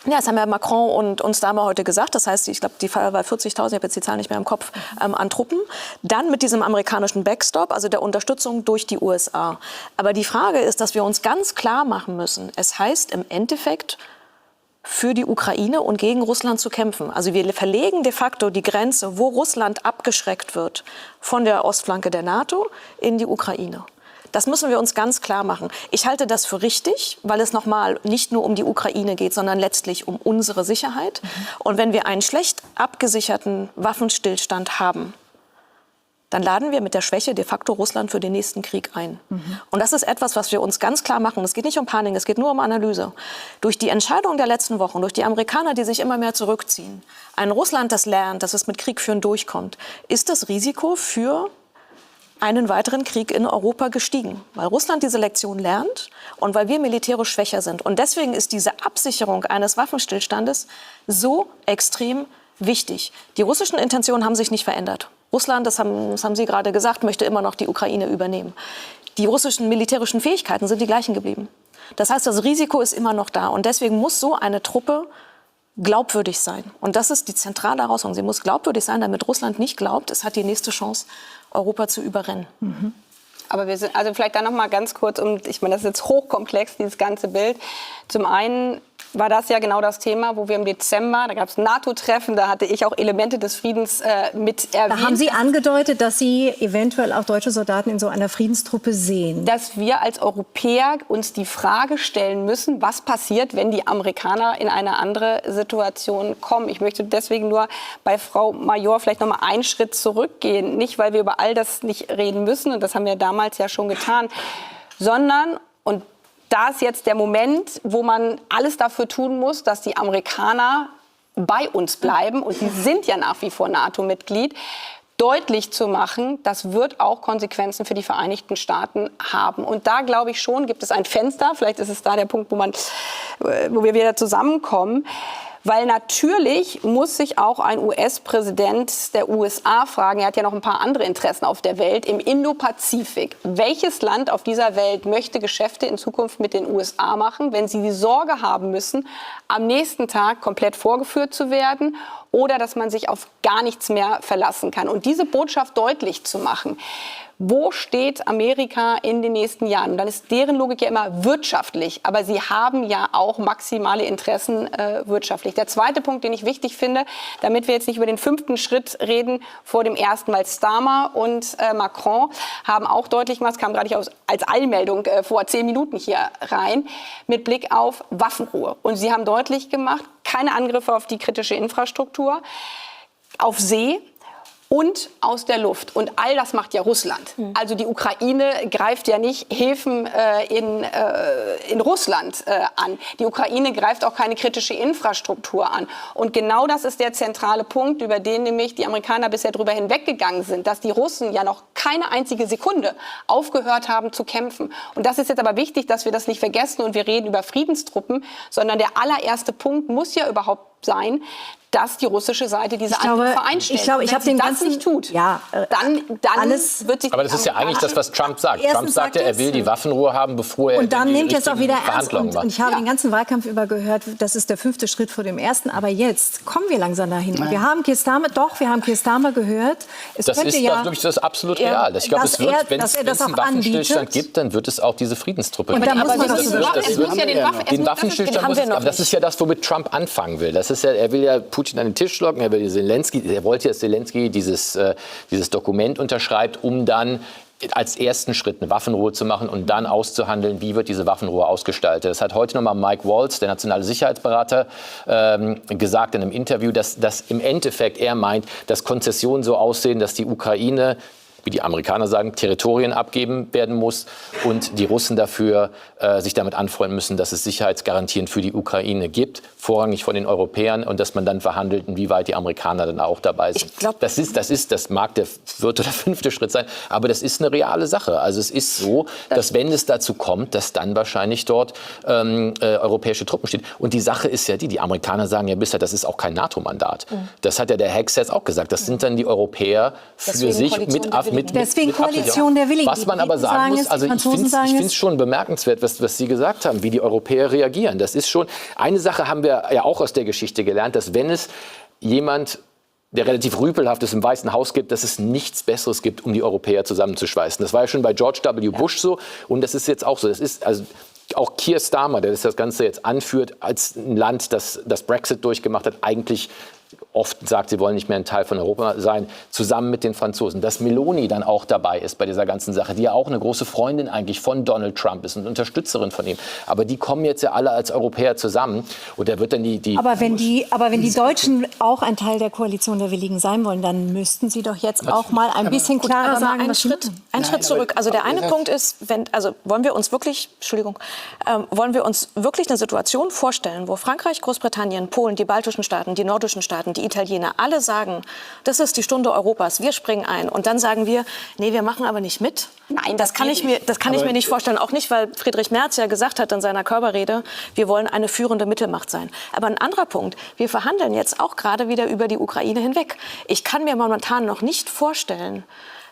Ja, das haben ja Macron und Starmer heute gesagt. Das heißt, ich glaube, die Zahl war 40.000, ich habe jetzt die Zahl nicht mehr im Kopf, an Truppen. Dann mit diesem amerikanischen Backstop, also der Unterstützung durch die USA. Aber die Frage ist, dass wir uns ganz klar machen müssen, es heißt im Endeffekt, für die Ukraine und gegen Russland zu kämpfen. Also wir verlegen de facto die Grenze, wo Russland abgeschreckt wird, von der Ostflanke der NATO in die Ukraine. Das müssen wir uns ganz klar machen. Ich halte das für richtig, weil es nochmal nicht nur um die Ukraine geht, sondern letztlich um unsere Sicherheit. Und wenn wir einen schlecht abgesicherten Waffenstillstand haben, dann laden wir mit der Schwäche de facto Russland für den nächsten Krieg ein. Und das ist etwas, was wir uns ganz klar machen. Es geht nicht um Panik, es geht nur um Analyse. Durch die Entscheidung der letzten Wochen, durch die Amerikaner, die sich immer mehr zurückziehen, ein Russland, das lernt, dass es mit Krieg führen durchkommt, ist das Risiko für einen weiteren Krieg in Europa gestiegen, weil Russland diese Lektion lernt und weil wir militärisch schwächer sind. Und deswegen ist diese Absicherung eines Waffenstillstandes so extrem wichtig. Die russischen Intentionen haben sich nicht verändert. Russland, das haben Sie gerade gesagt, möchte immer noch die Ukraine übernehmen. Die russischen militärischen Fähigkeiten sind die gleichen geblieben. Das heißt, das Risiko ist immer noch da. Und deswegen muss so eine Truppe glaubwürdig sein. Und das ist die zentrale Herausforderung. Sie muss glaubwürdig sein, damit Russland nicht glaubt, es hat die nächste Chance, Europa zu überrennen. Aber wir sind, also vielleicht dann noch mal ganz kurz, ich meine, das ist jetzt hochkomplex, dieses ganze Bild. Zum einen war das ja genau das Thema, wo wir im Dezember, da gab es ein NATO-Treffen, da hatte ich auch Elemente des Friedens mit erwähnt. Da haben Sie angedeutet, dass Sie eventuell auch deutsche Soldaten in so einer Friedenstruppe sehen. Dass wir als Europäer uns die Frage stellen müssen, was passiert, wenn die Amerikaner in eine andere Situation kommen. Ich möchte deswegen nur bei Frau Major vielleicht noch mal einen Schritt zurückgehen. Nicht, weil wir über all das nicht reden müssen, und das haben wir damals ja schon getan, sondern, und da ist jetzt der Moment, wo man alles dafür tun muss, dass die Amerikaner bei uns bleiben, und die sind ja nach wie vor NATO-Mitglied, deutlich zu machen, das wird auch Konsequenzen für die Vereinigten Staaten haben. Und da glaube ich schon, gibt es ein Fenster, vielleicht ist es da der Punkt, wo wir wieder zusammenkommen. Weil natürlich muss sich auch ein US-Präsident der USA fragen, er hat ja noch ein paar andere Interessen auf der Welt, im Indopazifik. Welches Land auf dieser Welt möchte Geschäfte in Zukunft mit den USA machen, wenn sie die Sorge haben müssen, am nächsten Tag komplett vorgeführt zu werden oder dass man sich auf gar nichts mehr verlassen kann? Und diese Botschaft deutlich zu machen, wo steht Amerika in den nächsten Jahren? Und dann ist deren Logik ja immer wirtschaftlich, aber sie haben ja auch maximale Interessen wirtschaftlich. Der zweite Punkt, den ich wichtig finde, damit wir jetzt nicht über den 5. Schritt reden vor dem ersten, weil Starmer und Macron haben auch deutlich gemacht, es kam gerade als Eilmeldung vor 10 Minuten hier rein, mit Blick auf Waffenruhe. Und sie haben deutlich gemacht, keine Angriffe auf die kritische Infrastruktur, auf See und aus der Luft. Und all das macht ja Russland. Also die Ukraine greift ja nicht Häfen in Russland an. Die Ukraine greift auch keine kritische Infrastruktur an. Und genau das ist der zentrale Punkt, über den nämlich die Amerikaner bisher drüber hinweggegangen sind, dass die Russen ja noch keine einzige Sekunde aufgehört haben zu kämpfen. Und das ist jetzt aber wichtig, dass wir das nicht vergessen und wir reden über Friedenstruppen, sondern der allererste Punkt muss ja überhaupt sein, dass die russische Seite diese Angriffe einstellt. Wenn sie das nicht tut, dann wird sich. Aber das ist ja eigentlich das, was Trump sagt. Trump sagt ja, er will die Waffenruhe haben, bevor er und dann die nimmt jetzt auch wieder ernst. Verhandlungen macht. Und ich habe den ganzen Wahlkampf über gehört, das ist der 5. Schritt vor dem ersten. Aber jetzt kommen wir langsam dahin. Nein. Wir haben Keir Starmer gehört. Das ist, glaube ich, das absolut real. Ich glaube, wenn es einen Waffenstillstand gibt, dann wird es auch diese Friedenstruppe geben. Den Waffenstillstand muss es. Aber das ist ja das, womit Trump anfangen will. Das Das ist ja, er will ja Putin an den Tisch locken, er wollte, dass Zelensky dieses Dokument unterschreibt, um dann als ersten Schritt eine Waffenruhe zu machen und dann auszuhandeln, wie wird diese Waffenruhe ausgestaltet. Das hat heute nochmal Mike Waltz, der nationale Sicherheitsberater, gesagt in einem Interview, dass im Endeffekt er meint, dass Konzessionen so aussehen, dass die Ukraine, wie die Amerikaner sagen, Territorien abgeben werden muss und die Russen dafür sich damit anfreunden müssen, dass es Sicherheitsgarantien für die Ukraine gibt, vorrangig von den Europäern, und dass man dann verhandelt, inwieweit die Amerikaner dann auch dabei sind. Das mag der 4. oder 5. Schritt sein, aber das ist eine reale Sache. Also es ist so, dass wenn es dazu kommt, dass dann wahrscheinlich dort europäische Truppen stehen. Und die Sache ist ja die Amerikaner sagen ja bisher, das ist auch kein NATO-Mandat. Das hat ja der Hegseth auch gesagt. Das sind dann die Europäer für sich Deswegen Koalition der Willigen. Was man aber sagen muss, also ich finde es schon bemerkenswert, was Sie gesagt haben, wie die Europäer reagieren. Das ist schon, eine Sache haben wir ja auch aus der Geschichte gelernt, dass wenn es jemand, der relativ rüpelhaft ist, im Weißen Haus gibt, dass es nichts Besseres gibt, um die Europäer zusammenzuschweißen. Das war ja schon bei George W. Bush so und das ist jetzt auch so. Das ist also auch Keir Starmer, der das Ganze jetzt anführt, als ein Land, das Brexit durchgemacht hat, eigentlich oft sagt, sie wollen nicht mehr ein Teil von Europa sein, zusammen mit den Franzosen. Dass Meloni dann auch dabei ist bei dieser ganzen Sache, die ja auch eine große Freundin eigentlich von Donald Trump ist und Unterstützerin von ihm. Aber die kommen jetzt ja alle als Europäer zusammen und da wird dann Aber wenn die Deutschen auch ein Teil der Koalition der Willigen sein wollen, dann müssten sie doch jetzt auch mal ein bisschen klarer sagen, einen Schritt zurück. Also der eine Punkt ist, wollen wir uns wirklich eine Situation vorstellen, wo Frankreich, Großbritannien, Polen, die baltischen Staaten, die nordischen Staaten, die Italiener, alle sagen, das ist die Stunde Europas, wir springen ein. Und dann sagen wir, nee, wir machen aber nicht mit. Nein, das kann ich mir nicht vorstellen. Auch nicht, weil Friedrich Merz ja gesagt hat in seiner Körperrede, wir wollen eine führende Mittelmacht sein. Aber ein anderer Punkt, wir verhandeln jetzt auch gerade wieder über die Ukraine hinweg. Ich kann mir momentan noch nicht vorstellen,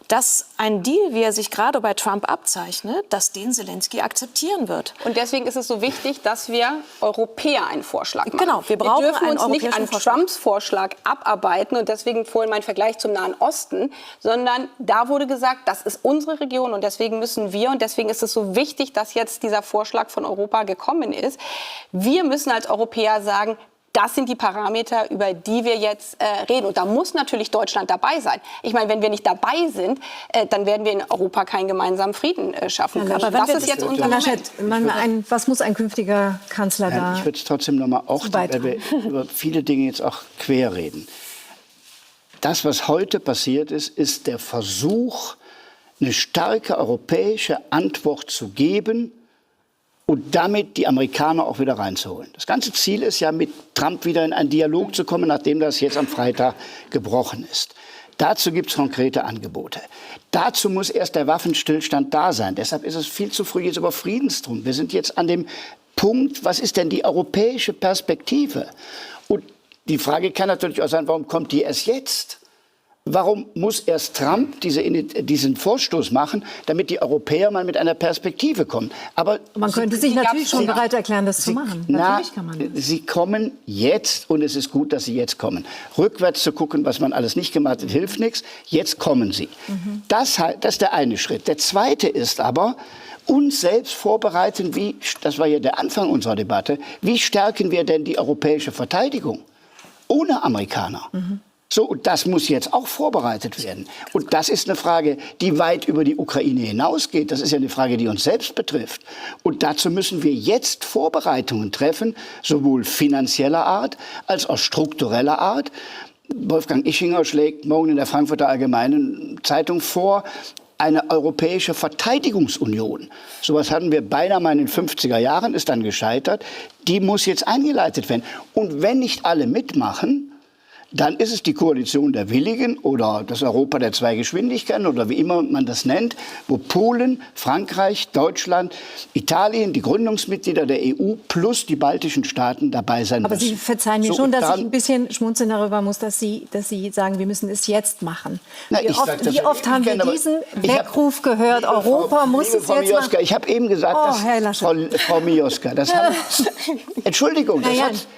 dass ein Deal, wie er sich gerade bei Trump abzeichnet, dass den Zelensky akzeptieren wird. Und deswegen ist es so wichtig, dass wir Europäer einen Vorschlag machen. Genau, wir brauchen dürfen einen uns nicht an Trumps Vorschlag abarbeiten und deswegen vorhin mein Vergleich zum Nahen Osten, sondern da wurde gesagt, das ist unsere Region und deswegen müssen wir, und deswegen ist es so wichtig, dass jetzt dieser Vorschlag von Europa gekommen ist. Wir müssen als Europäer sagen, das sind die Parameter, über die wir jetzt reden. Und da muss natürlich Deutschland dabei sein. Ich meine, wenn wir nicht dabei sind, dann werden wir in Europa keinen gemeinsamen Frieden schaffen können. Aber das ist jetzt unser Moment. Was muss ein künftiger Kanzler da? Ich würde es trotzdem noch mal weil wir über viele Dinge jetzt auch quer reden. Das, was heute passiert ist, ist der Versuch, eine starke europäische Antwort zu geben und damit die Amerikaner auch wieder reinzuholen. Das ganze Ziel ist ja, mit Trump wieder in einen Dialog zu kommen, nachdem das jetzt am Freitag gebrochen ist. Dazu gibt es konkrete Angebote. Dazu muss erst der Waffenstillstand da sein. Deshalb ist es viel zu früh jetzt über Friedensdruck. Wir sind jetzt an dem Punkt, was ist denn die europäische Perspektive? Und die Frage kann natürlich auch sein, warum kommt die erst jetzt? Warum muss erst Trump diesen Vorstoß machen, damit die Europäer mal mit einer Perspektive kommen? Aber man könnte sich natürlich schon bereit erklären, das zu machen. Natürlich kann man das. Sie kommen jetzt und es ist gut, dass sie jetzt kommen. Rückwärts zu gucken, was man alles nicht gemacht hat, hilft nichts. Jetzt kommen sie. Das ist der eine Schritt. Der zweite ist aber, uns selbst vorbereiten, das war ja der Anfang unserer Debatte, wie stärken wir denn die europäische Verteidigung ohne Amerikaner? So, und das muss jetzt auch vorbereitet werden. Und das ist eine Frage, die weit über die Ukraine hinausgeht. Das ist ja eine Frage, die uns selbst betrifft. Und dazu müssen wir jetzt Vorbereitungen treffen, sowohl finanzieller Art als auch struktureller Art. Wolfgang Ischinger schlägt morgen in der Frankfurter Allgemeinen Zeitung vor, eine europäische Verteidigungsunion. Sowas hatten wir beinahe mal in den 50er Jahren, ist dann gescheitert. Die muss jetzt eingeleitet werden. Und wenn nicht alle mitmachen, dann ist es die Koalition der Willigen oder das Europa der zwei Geschwindigkeiten oder wie immer man das nennt, wo Polen, Frankreich, Deutschland, Italien, die Gründungsmitglieder der EU plus die baltischen Staaten dabei sein müssen. Aber Sie verzeihen mir schon, dass ich ein bisschen schmunzeln darüber muss, dass Sie sagen, wir müssen es jetzt machen. Wie oft haben wir diesen Weckruf gehört, Europa muss es jetzt machen? Ich habe eben gesagt, Frau Mioska, Entschuldigung,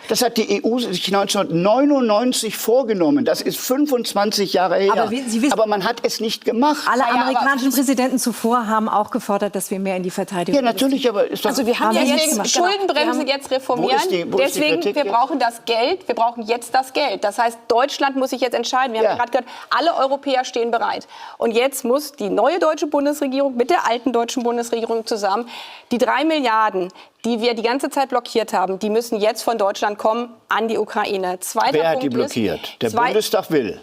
das hat die EU sich 1999 vorgenommen. Das ist 25 Jahre her. Aber Sie wissen, aber man hat es nicht gemacht. alle Naja, amerikanischen Präsidenten zuvor haben auch gefordert, dass wir mehr in die Verteidigung Ja, natürlich, aber ist doch... Also wir haben ja Haben wir jetzt nicht Schuldenbremse jetzt reformieren. Wo ist die Deswegen, Kritik wir jetzt? brauchen das Geld. Wir brauchen jetzt das Geld. Das heißt, Deutschland muss sich jetzt entscheiden. Wir haben Ja. gerade gehört, alle Europäer stehen bereit. Und jetzt muss die neue deutsche Bundesregierung mit der alten deutschen Bundesregierung zusammen die 3 Milliarden, die wir die ganze Zeit blockiert haben, die müssen jetzt von Deutschland kommen an die Ukraine. Zweiter Wer hat Punkt die blockiert? Ist, Der Bundestag will.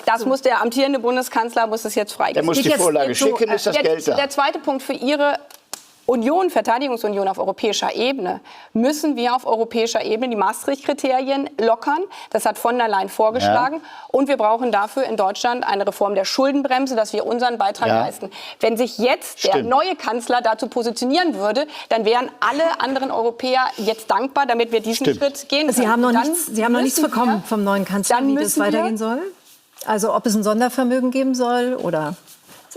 Das muss der amtierende Bundeskanzler muss es jetzt Der freigeben. muss die Vorlage schicken, ist das Geld da. Der zweite Punkt für Ihre Union, Verteidigungsunion auf europäischer Ebene, müssen wir auf europäischer Ebene die Maastricht-Kriterien lockern. Das hat von der Leyen vorgeschlagen. Ja. Und wir brauchen dafür in Deutschland eine Reform der Schuldenbremse, dass wir unseren Beitrag Ja. leisten. Wenn sich jetzt der Stimmt. neue Kanzler dazu positionieren würde, dann wären alle anderen Europäer jetzt dankbar, damit wir diesen Stimmt. Schritt gehen können. Sie haben noch Dann nichts müssen bekommen wir- vom neuen Kanzler, dann wie das müssen wir- weitergehen soll? Also ob es ein Sondervermögen geben soll oder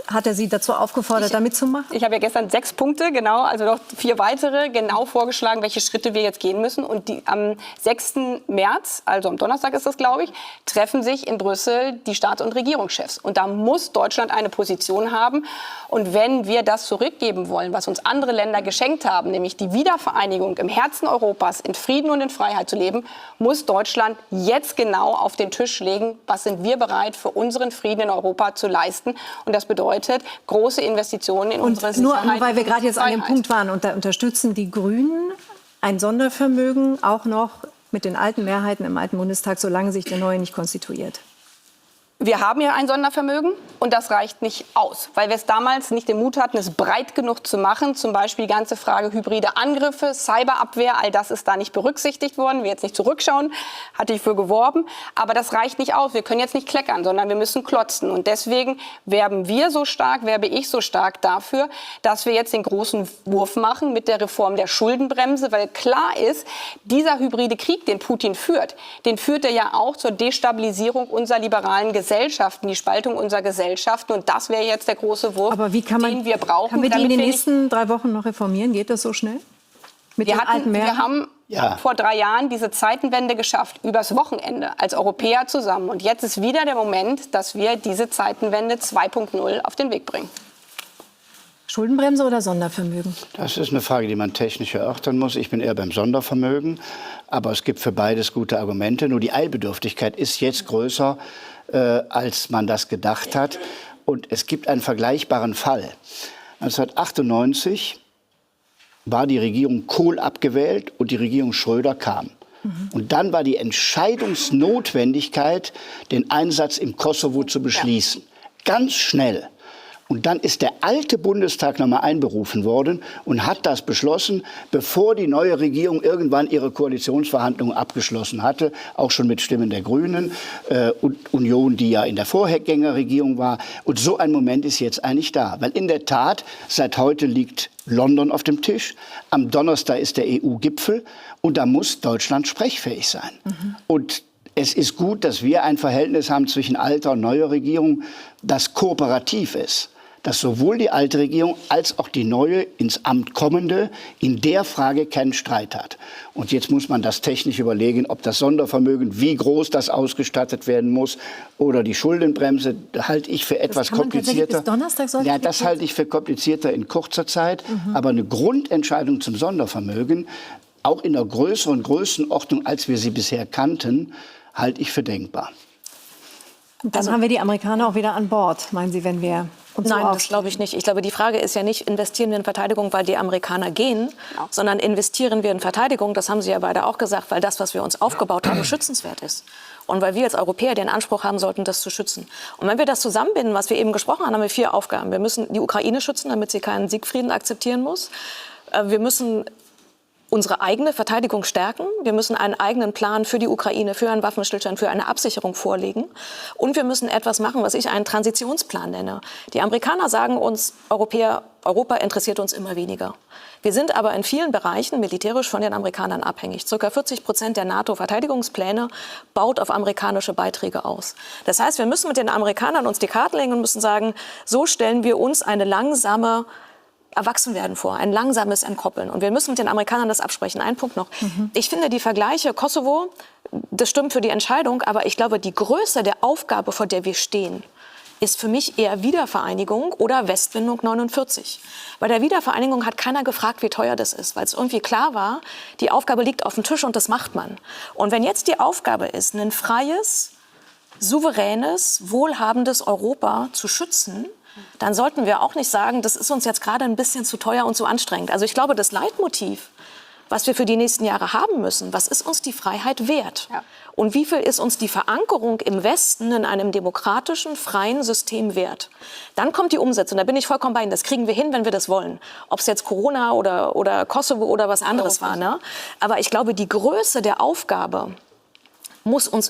hat er Sie dazu aufgefordert, damit zu machen? Ich habe ja gestern 6 Punkte, genau, also noch 4 weitere, genau vorgeschlagen, welche Schritte wir jetzt gehen müssen. Und am 6. März, also am Donnerstag ist das, glaube ich, treffen sich in Brüssel die Staats- und Regierungschefs. Und da muss Deutschland eine Position haben. Und wenn wir das zurückgeben wollen, was uns andere Länder geschenkt haben, nämlich die Wiedervereinigung im Herzen Europas, in Frieden und in Freiheit zu leben, muss Deutschland jetzt genau auf den Tisch legen, was sind wir bereit für unseren Frieden in Europa zu leisten. Und das bedeutet große Investitionen in unsere Und Sicherheit. nur weil wir und gerade jetzt an dem Freiheit. Punkt waren, und da unterstützen die Grünen ein Sondervermögen auch noch mit den alten Mehrheiten im alten Bundestag, solange sich der neue nicht konstituiert. Wir haben ja ein Sondervermögen und das reicht nicht aus, weil wir es damals nicht den Mut hatten, es breit genug zu machen. Zum Beispiel die ganze Frage hybride Angriffe, Cyberabwehr, all das ist da nicht berücksichtigt worden. Wir jetzt nicht zurückschauen, hatte ich für geworben. Aber das reicht nicht aus. Wir können jetzt nicht kleckern, sondern wir müssen klotzen. Und deswegen werbe ich so stark dafür, dass wir jetzt den großen Wurf machen mit der Reform der Schuldenbremse, weil klar ist, dieser hybride Krieg, den Putin führt, den führt er ja auch zur Destabilisierung unserer liberalen Gesellschaften, die Spaltung unserer Gesellschaften. Und das wäre jetzt der große Wurf, Aber wie kann den wir brauchen. kann wir die in damit den wir nicht- nächsten 3 Wochen noch reformieren? Geht das so schnell? Mit den alten wir Mehrheiten? haben Ja. vor 3 Jahren diese Zeitenwende geschafft, übers Wochenende, als Europäer zusammen. Und jetzt ist wieder der Moment, dass wir diese Zeitenwende 2.0 auf den Weg bringen. Schuldenbremse oder Sondervermögen? Das ist eine Frage, die man technisch erörtern muss. Ich bin eher beim Sondervermögen. Aber es gibt für beides gute Argumente. Nur die Eilbedürftigkeit ist jetzt größer, als man das gedacht hat. Und es gibt einen vergleichbaren Fall. 1998 war die Regierung Kohl abgewählt und die Regierung Schröder kam. Und dann war die Entscheidungsnotwendigkeit, den Einsatz im Kosovo zu beschließen. Ganz schnell. Und dann ist der alte Bundestag nochmal einberufen worden und hat das beschlossen, bevor die neue Regierung irgendwann ihre Koalitionsverhandlungen abgeschlossen hatte, auch schon mit Stimmen der Grünen und Union, die ja in der Vorgängerregierung war. Und so ein Moment ist jetzt eigentlich da. Weil in der Tat, seit heute liegt London auf dem Tisch. Am Donnerstag ist der EU-Gipfel und da muss Deutschland sprechfähig sein. Und es ist gut, dass wir ein Verhältnis haben zwischen alter und neuer Regierung, das kooperativ ist. Dass sowohl die alte Regierung als auch die neue ins Amt kommende in der Frage keinen Streit hat. Und jetzt muss man das technisch überlegen, ob das Sondervermögen, wie groß das ausgestattet werden muss oder die Schuldenbremse, halte ich für etwas kann man tatsächlich komplizierter. bis Donnerstag sollte Ja, das halte ich für komplizierter in kurzer Zeit. Aber eine Grundentscheidung zum Sondervermögen, auch in einer größeren Größenordnung, als wir sie bisher kannten, halte ich für denkbar. Dann haben wir die Amerikaner auch wieder an Bord, meinen Sie, wenn wir uns Nein, so das glaube ich nicht. Ich glaube, die Frage ist ja nicht, investieren wir in Verteidigung, weil die Amerikaner gehen, sondern investieren wir in Verteidigung, das haben Sie ja beide auch gesagt, weil das, was wir uns aufgebaut haben, schützenswert ist. Und weil wir als Europäer den Anspruch haben sollten, das zu schützen. Und wenn wir das zusammenbinden, was wir eben gesprochen haben, haben wir 4 Aufgaben. Wir müssen die Ukraine schützen, damit sie keinen Siegfrieden akzeptieren muss. Wir müssen unsere eigene Verteidigung stärken. Wir müssen einen eigenen Plan für die Ukraine, für einen Waffenstillstand, für eine Absicherung vorlegen. Und wir müssen etwas machen, was ich einen Transitionsplan nenne. Die Amerikaner sagen uns, Europa interessiert uns immer weniger. Wir sind aber in vielen Bereichen militärisch von den Amerikanern abhängig. Circa 40% der NATO-Verteidigungspläne baut auf amerikanische Beiträge aus. Das heißt, wir müssen mit den Amerikanern uns die Karten legen und müssen sagen, so stellen wir uns eine langsame Erwachsenwerden vor, ein langsames Entkoppeln. Und wir müssen mit den Amerikanern das absprechen. Ein Punkt noch. Ich finde die Vergleiche Kosovo, das stimmt für die Entscheidung, aber ich glaube, die Größe der Aufgabe, vor der wir stehen, ist für mich eher Wiedervereinigung oder Westbindung 49. Bei der Wiedervereinigung hat keiner gefragt, wie teuer das ist, weil es irgendwie klar war, die Aufgabe liegt auf dem Tisch und das macht man. Und wenn jetzt die Aufgabe ist, ein freies, souveränes, wohlhabendes Europa zu schützen, dann sollten wir auch nicht sagen, das ist uns jetzt gerade ein bisschen zu teuer und zu anstrengend. Also ich glaube, das Leitmotiv, was wir für die nächsten Jahre haben müssen, was ist uns die Freiheit wert? Ja. Und wie viel ist uns die Verankerung im Westen in einem demokratischen, freien System wert? Dann kommt die Umsetzung, da bin ich vollkommen bei Ihnen. Das kriegen wir hin, wenn wir das wollen. Ob es jetzt Corona oder Kosovo oder was anderes war. Ne? Aber ich glaube, die Größe der Aufgabe muss uns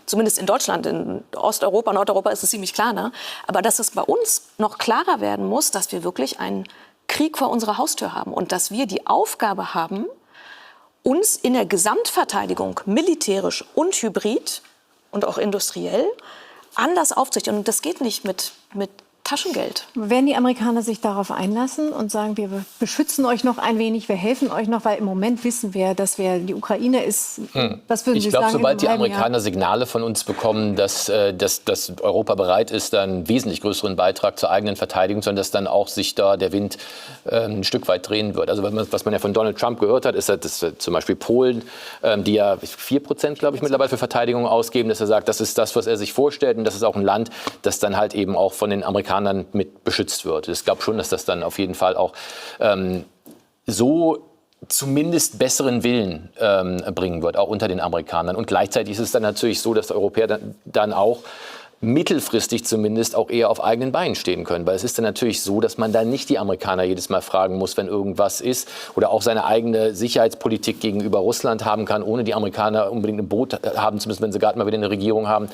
zumindest in Deutschland, in Osteuropa, Nordeuropa ist es ziemlich klar, ne? Aber dass es bei uns noch klarer werden muss, dass wir wirklich einen Krieg vor unserer Haustür haben und dass wir die Aufgabe haben, uns in der Gesamtverteidigung militärisch und hybrid und auch industriell anders aufzurichten. Und das geht nicht mit Taschengeld. Werden die Amerikaner sich darauf einlassen und sagen, wir beschützen euch noch ein wenig, wir helfen euch noch, weil im Moment wissen wir, dass die Ukraine ist, was würden Sie sagen? Ich glaube, sobald die Amerikaner Signale von uns bekommen, dass Europa bereit ist, dann einen wesentlich größeren Beitrag zur eigenen Verteidigung, sondern dass dann auch sich da der Wind ein Stück weit drehen wird. Also was man ja von Donald Trump gehört hat, ist, dass zum Beispiel Polen, die ja 4%, glaube ich, mittlerweile für Verteidigung ausgeben, dass er sagt, das ist das, was er sich vorstellt und das ist auch ein Land, das dann halt eben auch von den Amerikanern mit beschützt wird. Ich glaube schon, dass das dann auf jeden Fall auch so zumindest besseren Willen bringen wird, auch unter den Amerikanern. Und gleichzeitig ist es dann natürlich so, dass die Europäer dann auch mittelfristig zumindest auch eher auf eigenen Beinen stehen können. Weil es ist dann natürlich so, dass man dann nicht die Amerikaner jedes Mal fragen muss, wenn irgendwas ist oder auch seine eigene Sicherheitspolitik gegenüber Russland haben kann, ohne die Amerikaner unbedingt ein Boot haben zu müssen, wenn sie gerade mal wieder eine Regierung haben,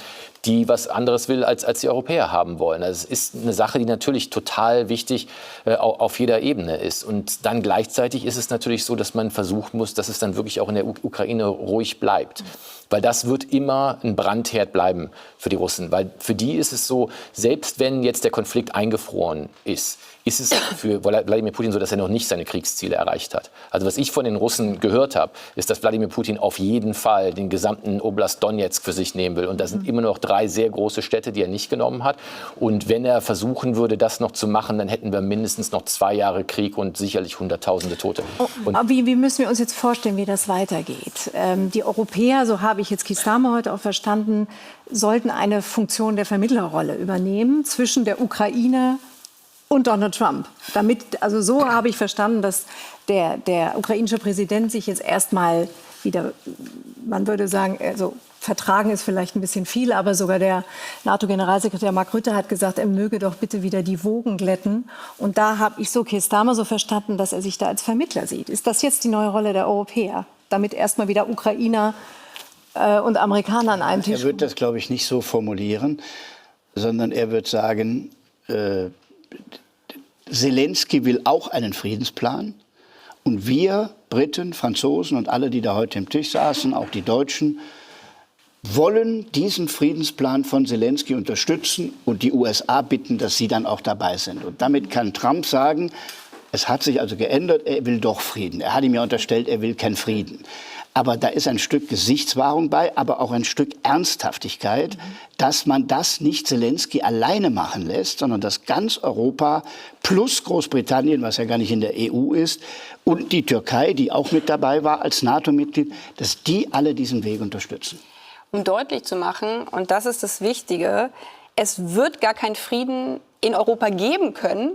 die was anderes will, als die Europäer haben wollen. Also es ist eine Sache, die natürlich total wichtig auf jeder Ebene ist. Und dann gleichzeitig ist es natürlich so, dass man versuchen muss, dass es dann wirklich auch in der Ukraine ruhig bleibt. Weil das wird immer ein Brandherd bleiben für die Russen. Weil für die ist es so, selbst wenn jetzt der Konflikt eingefroren ist es für Wladimir Putin so, dass er noch nicht seine Kriegsziele erreicht hat. Also was ich von den Russen gehört habe, ist, dass Wladimir Putin auf jeden Fall den gesamten Oblast Donetsk für sich nehmen will. Und da sind immer noch 3 sehr große Städte, die er nicht genommen hat. Und wenn er versuchen würde, das noch zu machen, dann hätten wir mindestens noch 2 Jahre Krieg und sicherlich Hunderttausende Tote. Aber wie müssen wir uns jetzt vorstellen, wie das weitergeht? Die Europäer, so habe ich jetzt Keir Starmer heute auch verstanden, sollten eine Funktion der Vermittlerrolle übernehmen zwischen der Ukraine und Donald Trump. Also so habe ich verstanden, dass der ukrainische Präsident sich jetzt erstmal wieder, man würde sagen, also vertragen ist vielleicht ein bisschen viel, aber sogar der NATO-Generalsekretär Mark Rutte hat gesagt, er möge doch bitte wieder die Wogen glätten. Und da habe ich so Keir Starmer so verstanden, dass er sich da als Vermittler sieht. Ist das jetzt die neue Rolle der Europäer? Damit erstmal wieder Ukrainer und Amerikaner an einem Tisch. Er wird das, glaube ich, nicht so formulieren, sondern er wird sagen, Zelensky will auch einen Friedensplan. Und wir, Briten, Franzosen und alle, die da heute im Tisch saßen, auch die Deutschen, wollen diesen Friedensplan von Zelensky unterstützen und die USA bitten, dass sie dann auch dabei sind. Und damit kann Trump sagen, es hat sich also geändert, er will doch Frieden. Er hat ihm ja unterstellt, er will keinen Frieden. Aber da ist ein Stück Gesichtswahrung bei, aber auch ein Stück Ernsthaftigkeit, dass man das nicht Zelensky alleine machen lässt, sondern dass ganz Europa plus Großbritannien, was ja gar nicht in der EU ist, und die Türkei, die auch mit dabei war als NATO-Mitglied, dass die alle diesen Weg unterstützen. Um deutlich zu machen, und das ist das Wichtige, es wird gar keinen Frieden in Europa geben können,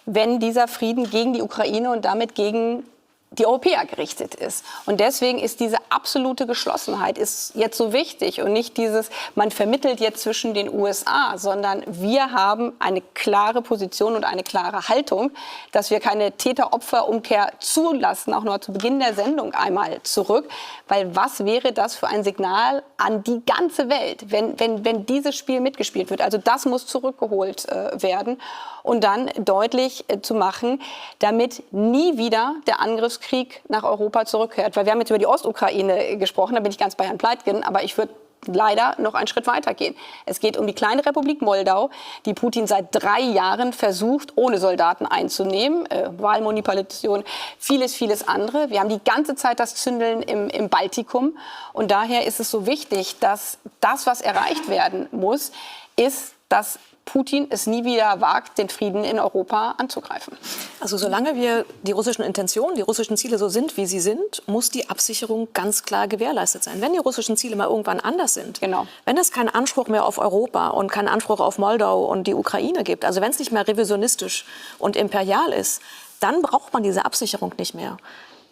wenn dieser Frieden gegen die Ukraine und damit gegen die Europäer gerichtet ist. Und deswegen ist diese absolute Geschlossenheit ist jetzt so wichtig und nicht dieses, man vermittelt jetzt zwischen den USA, sondern wir haben eine klare Position und eine klare Haltung, dass wir keine Täter-Opfer-Umkehr zulassen, auch nur zu Beginn der Sendung einmal zurück, weil was wäre das für ein Signal an die ganze Welt, wenn dieses Spiel mitgespielt wird? Also das muss zurückgeholt werden und dann deutlich zu machen, damit nie wieder der Angriffskrieg nach Europa zurückkehrt. Weil wir haben jetzt über die Ostukraine gesprochen, da bin ich ganz bei Herrn Pleitgen, aber ich würde leider noch einen Schritt weiter gehen. Es geht um die kleine Republik Moldau, die Putin seit 3 Jahren versucht, ohne Soldaten einzunehmen. Wahlmanipulation, vieles andere. Wir haben die ganze Zeit das Zündeln im Baltikum. Und daher ist es so wichtig, dass das, was erreicht werden muss, ist, dass Putin es nie wieder wagt, den Frieden in Europa anzugreifen. Also solange wir die russischen Intentionen, die russischen Ziele so sind, wie sie sind, muss die Absicherung ganz klar gewährleistet sein. Wenn die russischen Ziele mal irgendwann anders sind, wenn es keinen Anspruch mehr auf Europa und keinen Anspruch auf Moldau und die Ukraine gibt, also wenn es nicht mehr revisionistisch und imperial ist, dann braucht man diese Absicherung nicht mehr.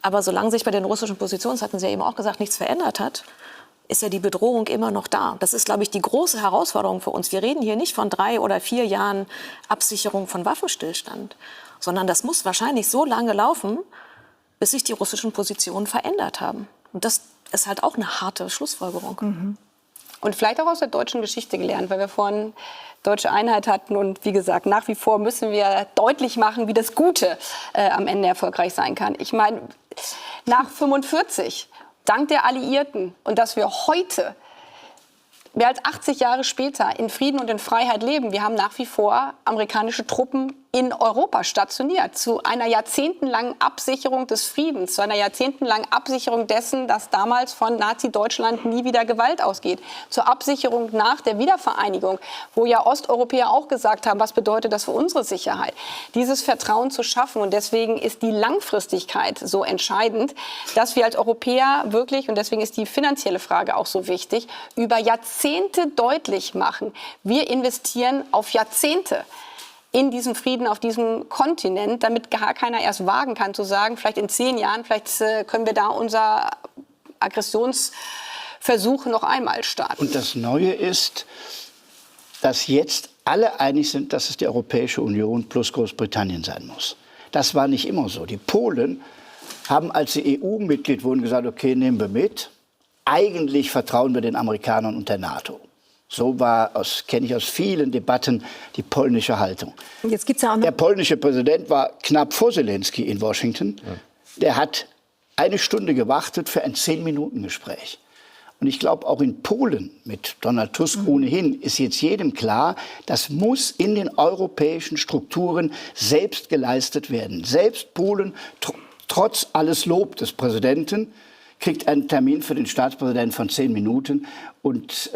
Aber solange sich bei den russischen Positionen, das hatten Sie ja eben auch gesagt, nichts verändert hat, ist ja die Bedrohung immer noch da. Das ist, glaube ich, die große Herausforderung für uns. Wir reden hier nicht von 3 oder 4 Jahren Absicherung von Waffenstillstand, sondern das muss wahrscheinlich so lange laufen, bis sich die russischen Positionen verändert haben. Und das ist halt auch eine harte Schlussfolgerung. Mhm. Und vielleicht auch aus der deutschen Geschichte gelernt, weil wir vorhin deutsche Einheit hatten. Und wie gesagt, nach wie vor müssen wir deutlich machen, wie das Gute am Ende erfolgreich sein kann. Ich meine, nach 45 dank der Alliierten und dass wir heute, mehr als 80 Jahre später, in Frieden und in Freiheit leben. Wir haben nach wie vor amerikanische Truppen in Europa stationiert, zu einer jahrzehntelangen Absicherung des Friedens, zu einer jahrzehntelangen Absicherung dessen, dass damals von Nazi-Deutschland nie wieder Gewalt ausgeht, zur Absicherung nach der Wiedervereinigung, wo ja Osteuropäer auch gesagt haben, was bedeutet das für unsere Sicherheit, dieses Vertrauen zu schaffen. Und deswegen ist die Langfristigkeit so entscheidend, dass wir als Europäer wirklich, und deswegen ist die finanzielle Frage auch so wichtig, über Jahrzehnte deutlich machen, wir investieren auf Jahrzehnte in diesem Frieden auf diesem Kontinent, damit gar keiner erst wagen kann zu sagen, vielleicht in 10 Jahren, vielleicht können wir da unser Aggressionsversuch noch einmal starten. Und das Neue ist, dass jetzt alle einig sind, dass es die Europäische Union plus Großbritannien sein muss. Das war nicht immer so. Die Polen haben, als sie EU-Mitglied wurden, gesagt, okay, nehmen wir mit. Eigentlich vertrauen wir den Amerikanern und der NATO. So kenne ich aus vielen Debatten die polnische Haltung. Jetzt gibt's ja auch noch der polnische Präsident war knapp vor Zelensky in Washington. Ja. Der hat 1 Stunde gewartet für ein 10-Minuten-Gespräch. Und ich glaube, auch in Polen mit Donald Tusk ohnehin ist jetzt jedem klar, das muss in den europäischen Strukturen selbst geleistet werden. Selbst Polen, trotz alles Lob des Präsidenten, kriegt einen Termin für den Staatspräsidenten von 10 Minuten. Und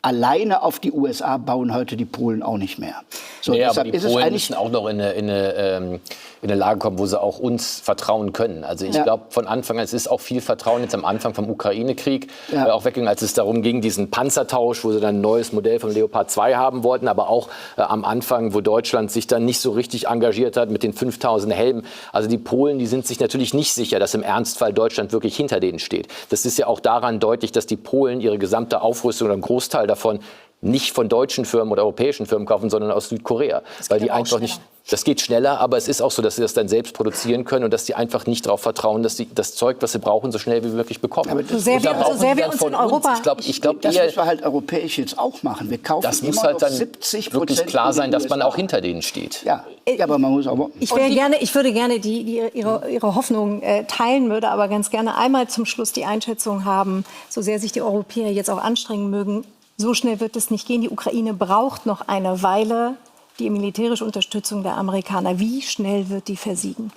alleine auf die USA bauen heute die Polen auch nicht mehr. So, nee, aber die Polen müssen auch noch in eine Lage kommen, wo sie auch uns vertrauen können. Also ich glaube von Anfang an, es ist auch viel Vertrauen jetzt am Anfang vom Ukraine-Krieg auch weggegangen, als es darum ging, diesen Panzertausch, wo sie dann ein neues Modell von Leopard 2 haben wollten, aber auch am Anfang, wo Deutschland sich dann nicht so richtig engagiert hat mit den 5000 Helmen. Also die Polen, die sind sich natürlich nicht sicher, dass im Ernstfall Deutschland wirklich hinter denen steht. Das ist ja auch daran deutlich, dass die Polen ihre gesamte Aufrüstung oder einen Großteil davon nicht von deutschen Firmen oder europäischen Firmen kaufen, sondern aus Südkorea. Weil die einfach nicht, das geht schneller, aber es ist auch so, dass sie das dann selbst produzieren können und dass die einfach nicht darauf vertrauen, dass sie das Zeug, was sie brauchen, so schnell wie möglich bekommen. Aber so sehr wir uns in Europa... Ich glaube, das müssen wir halt europäisch jetzt auch machen. Wir kaufen das muss halt dann 70% wirklich klar sein, dass man auch hinter denen steht. Ja, aber man muss auch... Ich würde gerne ihre Hoffnung teilen, würde aber ganz gerne einmal zum Schluss die Einschätzung haben, so sehr sich die Europäer jetzt auch anstrengen mögen, so schnell wird es nicht gehen. Die Ukraine braucht noch eine Weile die militärische Unterstützung der Amerikaner. Wie schnell wird die versiegen?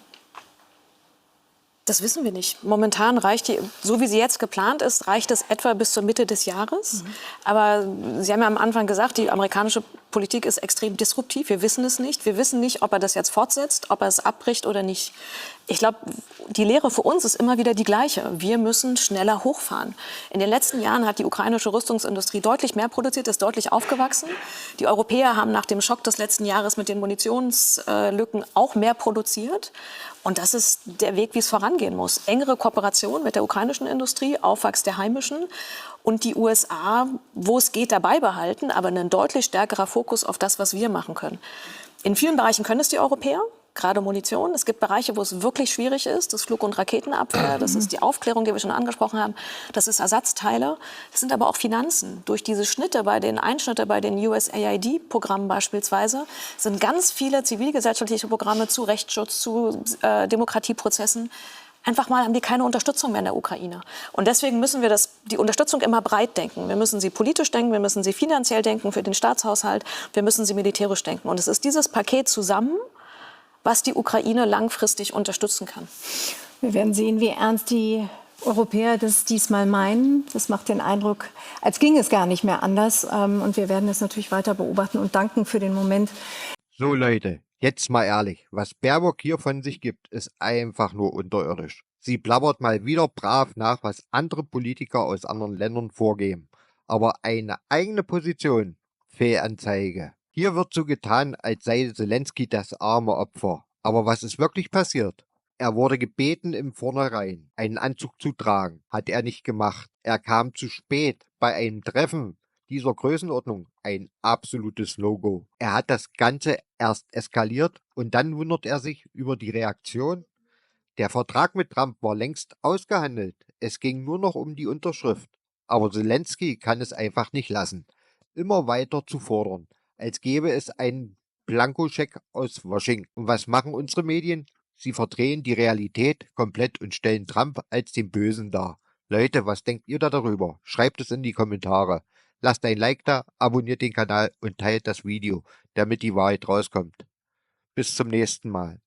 Das wissen wir nicht. Momentan reicht die, so wie sie jetzt geplant ist, reicht es etwa bis zur Mitte des Jahres. Aber Sie haben ja am Anfang gesagt, die amerikanische Politik ist extrem disruptiv. Wir wissen es nicht. Wir wissen nicht, ob er das jetzt fortsetzt, ob er es abbricht oder nicht. Ich glaube, die Lehre für uns ist immer wieder die gleiche. Wir müssen schneller hochfahren. In den letzten Jahren hat die ukrainische Rüstungsindustrie deutlich mehr produziert, ist deutlich aufgewachsen. Die Europäer haben nach dem Schock des letzten Jahres mit den Munitionslücken auch mehr produziert. Und das ist der Weg, wie es vorangehen muss. Engere Kooperation mit der ukrainischen Industrie, Aufwachs der heimischen und die USA, wo es geht, dabei behalten, aber ein deutlich stärkerer Fokus auf das, was wir machen können. In vielen Bereichen können es die Europäer, gerade Munition. Es gibt Bereiche, wo es wirklich schwierig ist. Das Flug- und Raketenabwehr, das ist die Aufklärung, die wir schon angesprochen haben. Das ist Ersatzteile. Das sind aber auch Finanzen. Durch diese Einschnitte bei den USAID-Programmen beispielsweise sind ganz viele zivilgesellschaftliche Programme zu Rechtsschutz, zu Demokratieprozessen einfach mal haben die keine Unterstützung mehr in der Ukraine. Und deswegen müssen wir die Unterstützung immer breit denken. Wir müssen sie politisch denken, wir müssen sie finanziell denken für den Staatshaushalt, wir müssen sie militärisch denken. Und es ist dieses Paket zusammen, was die Ukraine langfristig unterstützen kann. Wir werden sehen, wie ernst die Europäer das diesmal meinen. Das macht den Eindruck, als ging es gar nicht mehr anders. Und wir werden das natürlich weiter beobachten und danken für den Moment. So Leute, jetzt mal ehrlich, was Baerbock hier von sich gibt, ist einfach nur unterirdisch. Sie plappert mal wieder brav nach, was andere Politiker aus anderen Ländern vorgeben. Aber eine eigene Position, Fehlanzeige. Hier wird so getan, als sei Zelensky das arme Opfer. Aber was ist wirklich passiert? Er wurde gebeten, im Vornherein einen Anzug zu tragen. Hat er nicht gemacht. Er kam zu spät bei einem Treffen dieser Größenordnung. Ein absolutes No-Go. Er hat das Ganze erst eskaliert und dann wundert er sich über die Reaktion. Der Vertrag mit Trump war längst ausgehandelt. Es ging nur noch um die Unterschrift. Aber Zelensky kann es einfach nicht lassen, immer weiter zu fordern, als gäbe es einen Blankoscheck aus Washington. Und was machen unsere Medien? Sie verdrehen die Realität komplett und stellen Trump als den Bösen dar. Leute, was denkt ihr da darüber? Schreibt es in die Kommentare. Lasst ein Like da, abonniert den Kanal und teilt das Video, damit die Wahrheit rauskommt. Bis zum nächsten Mal.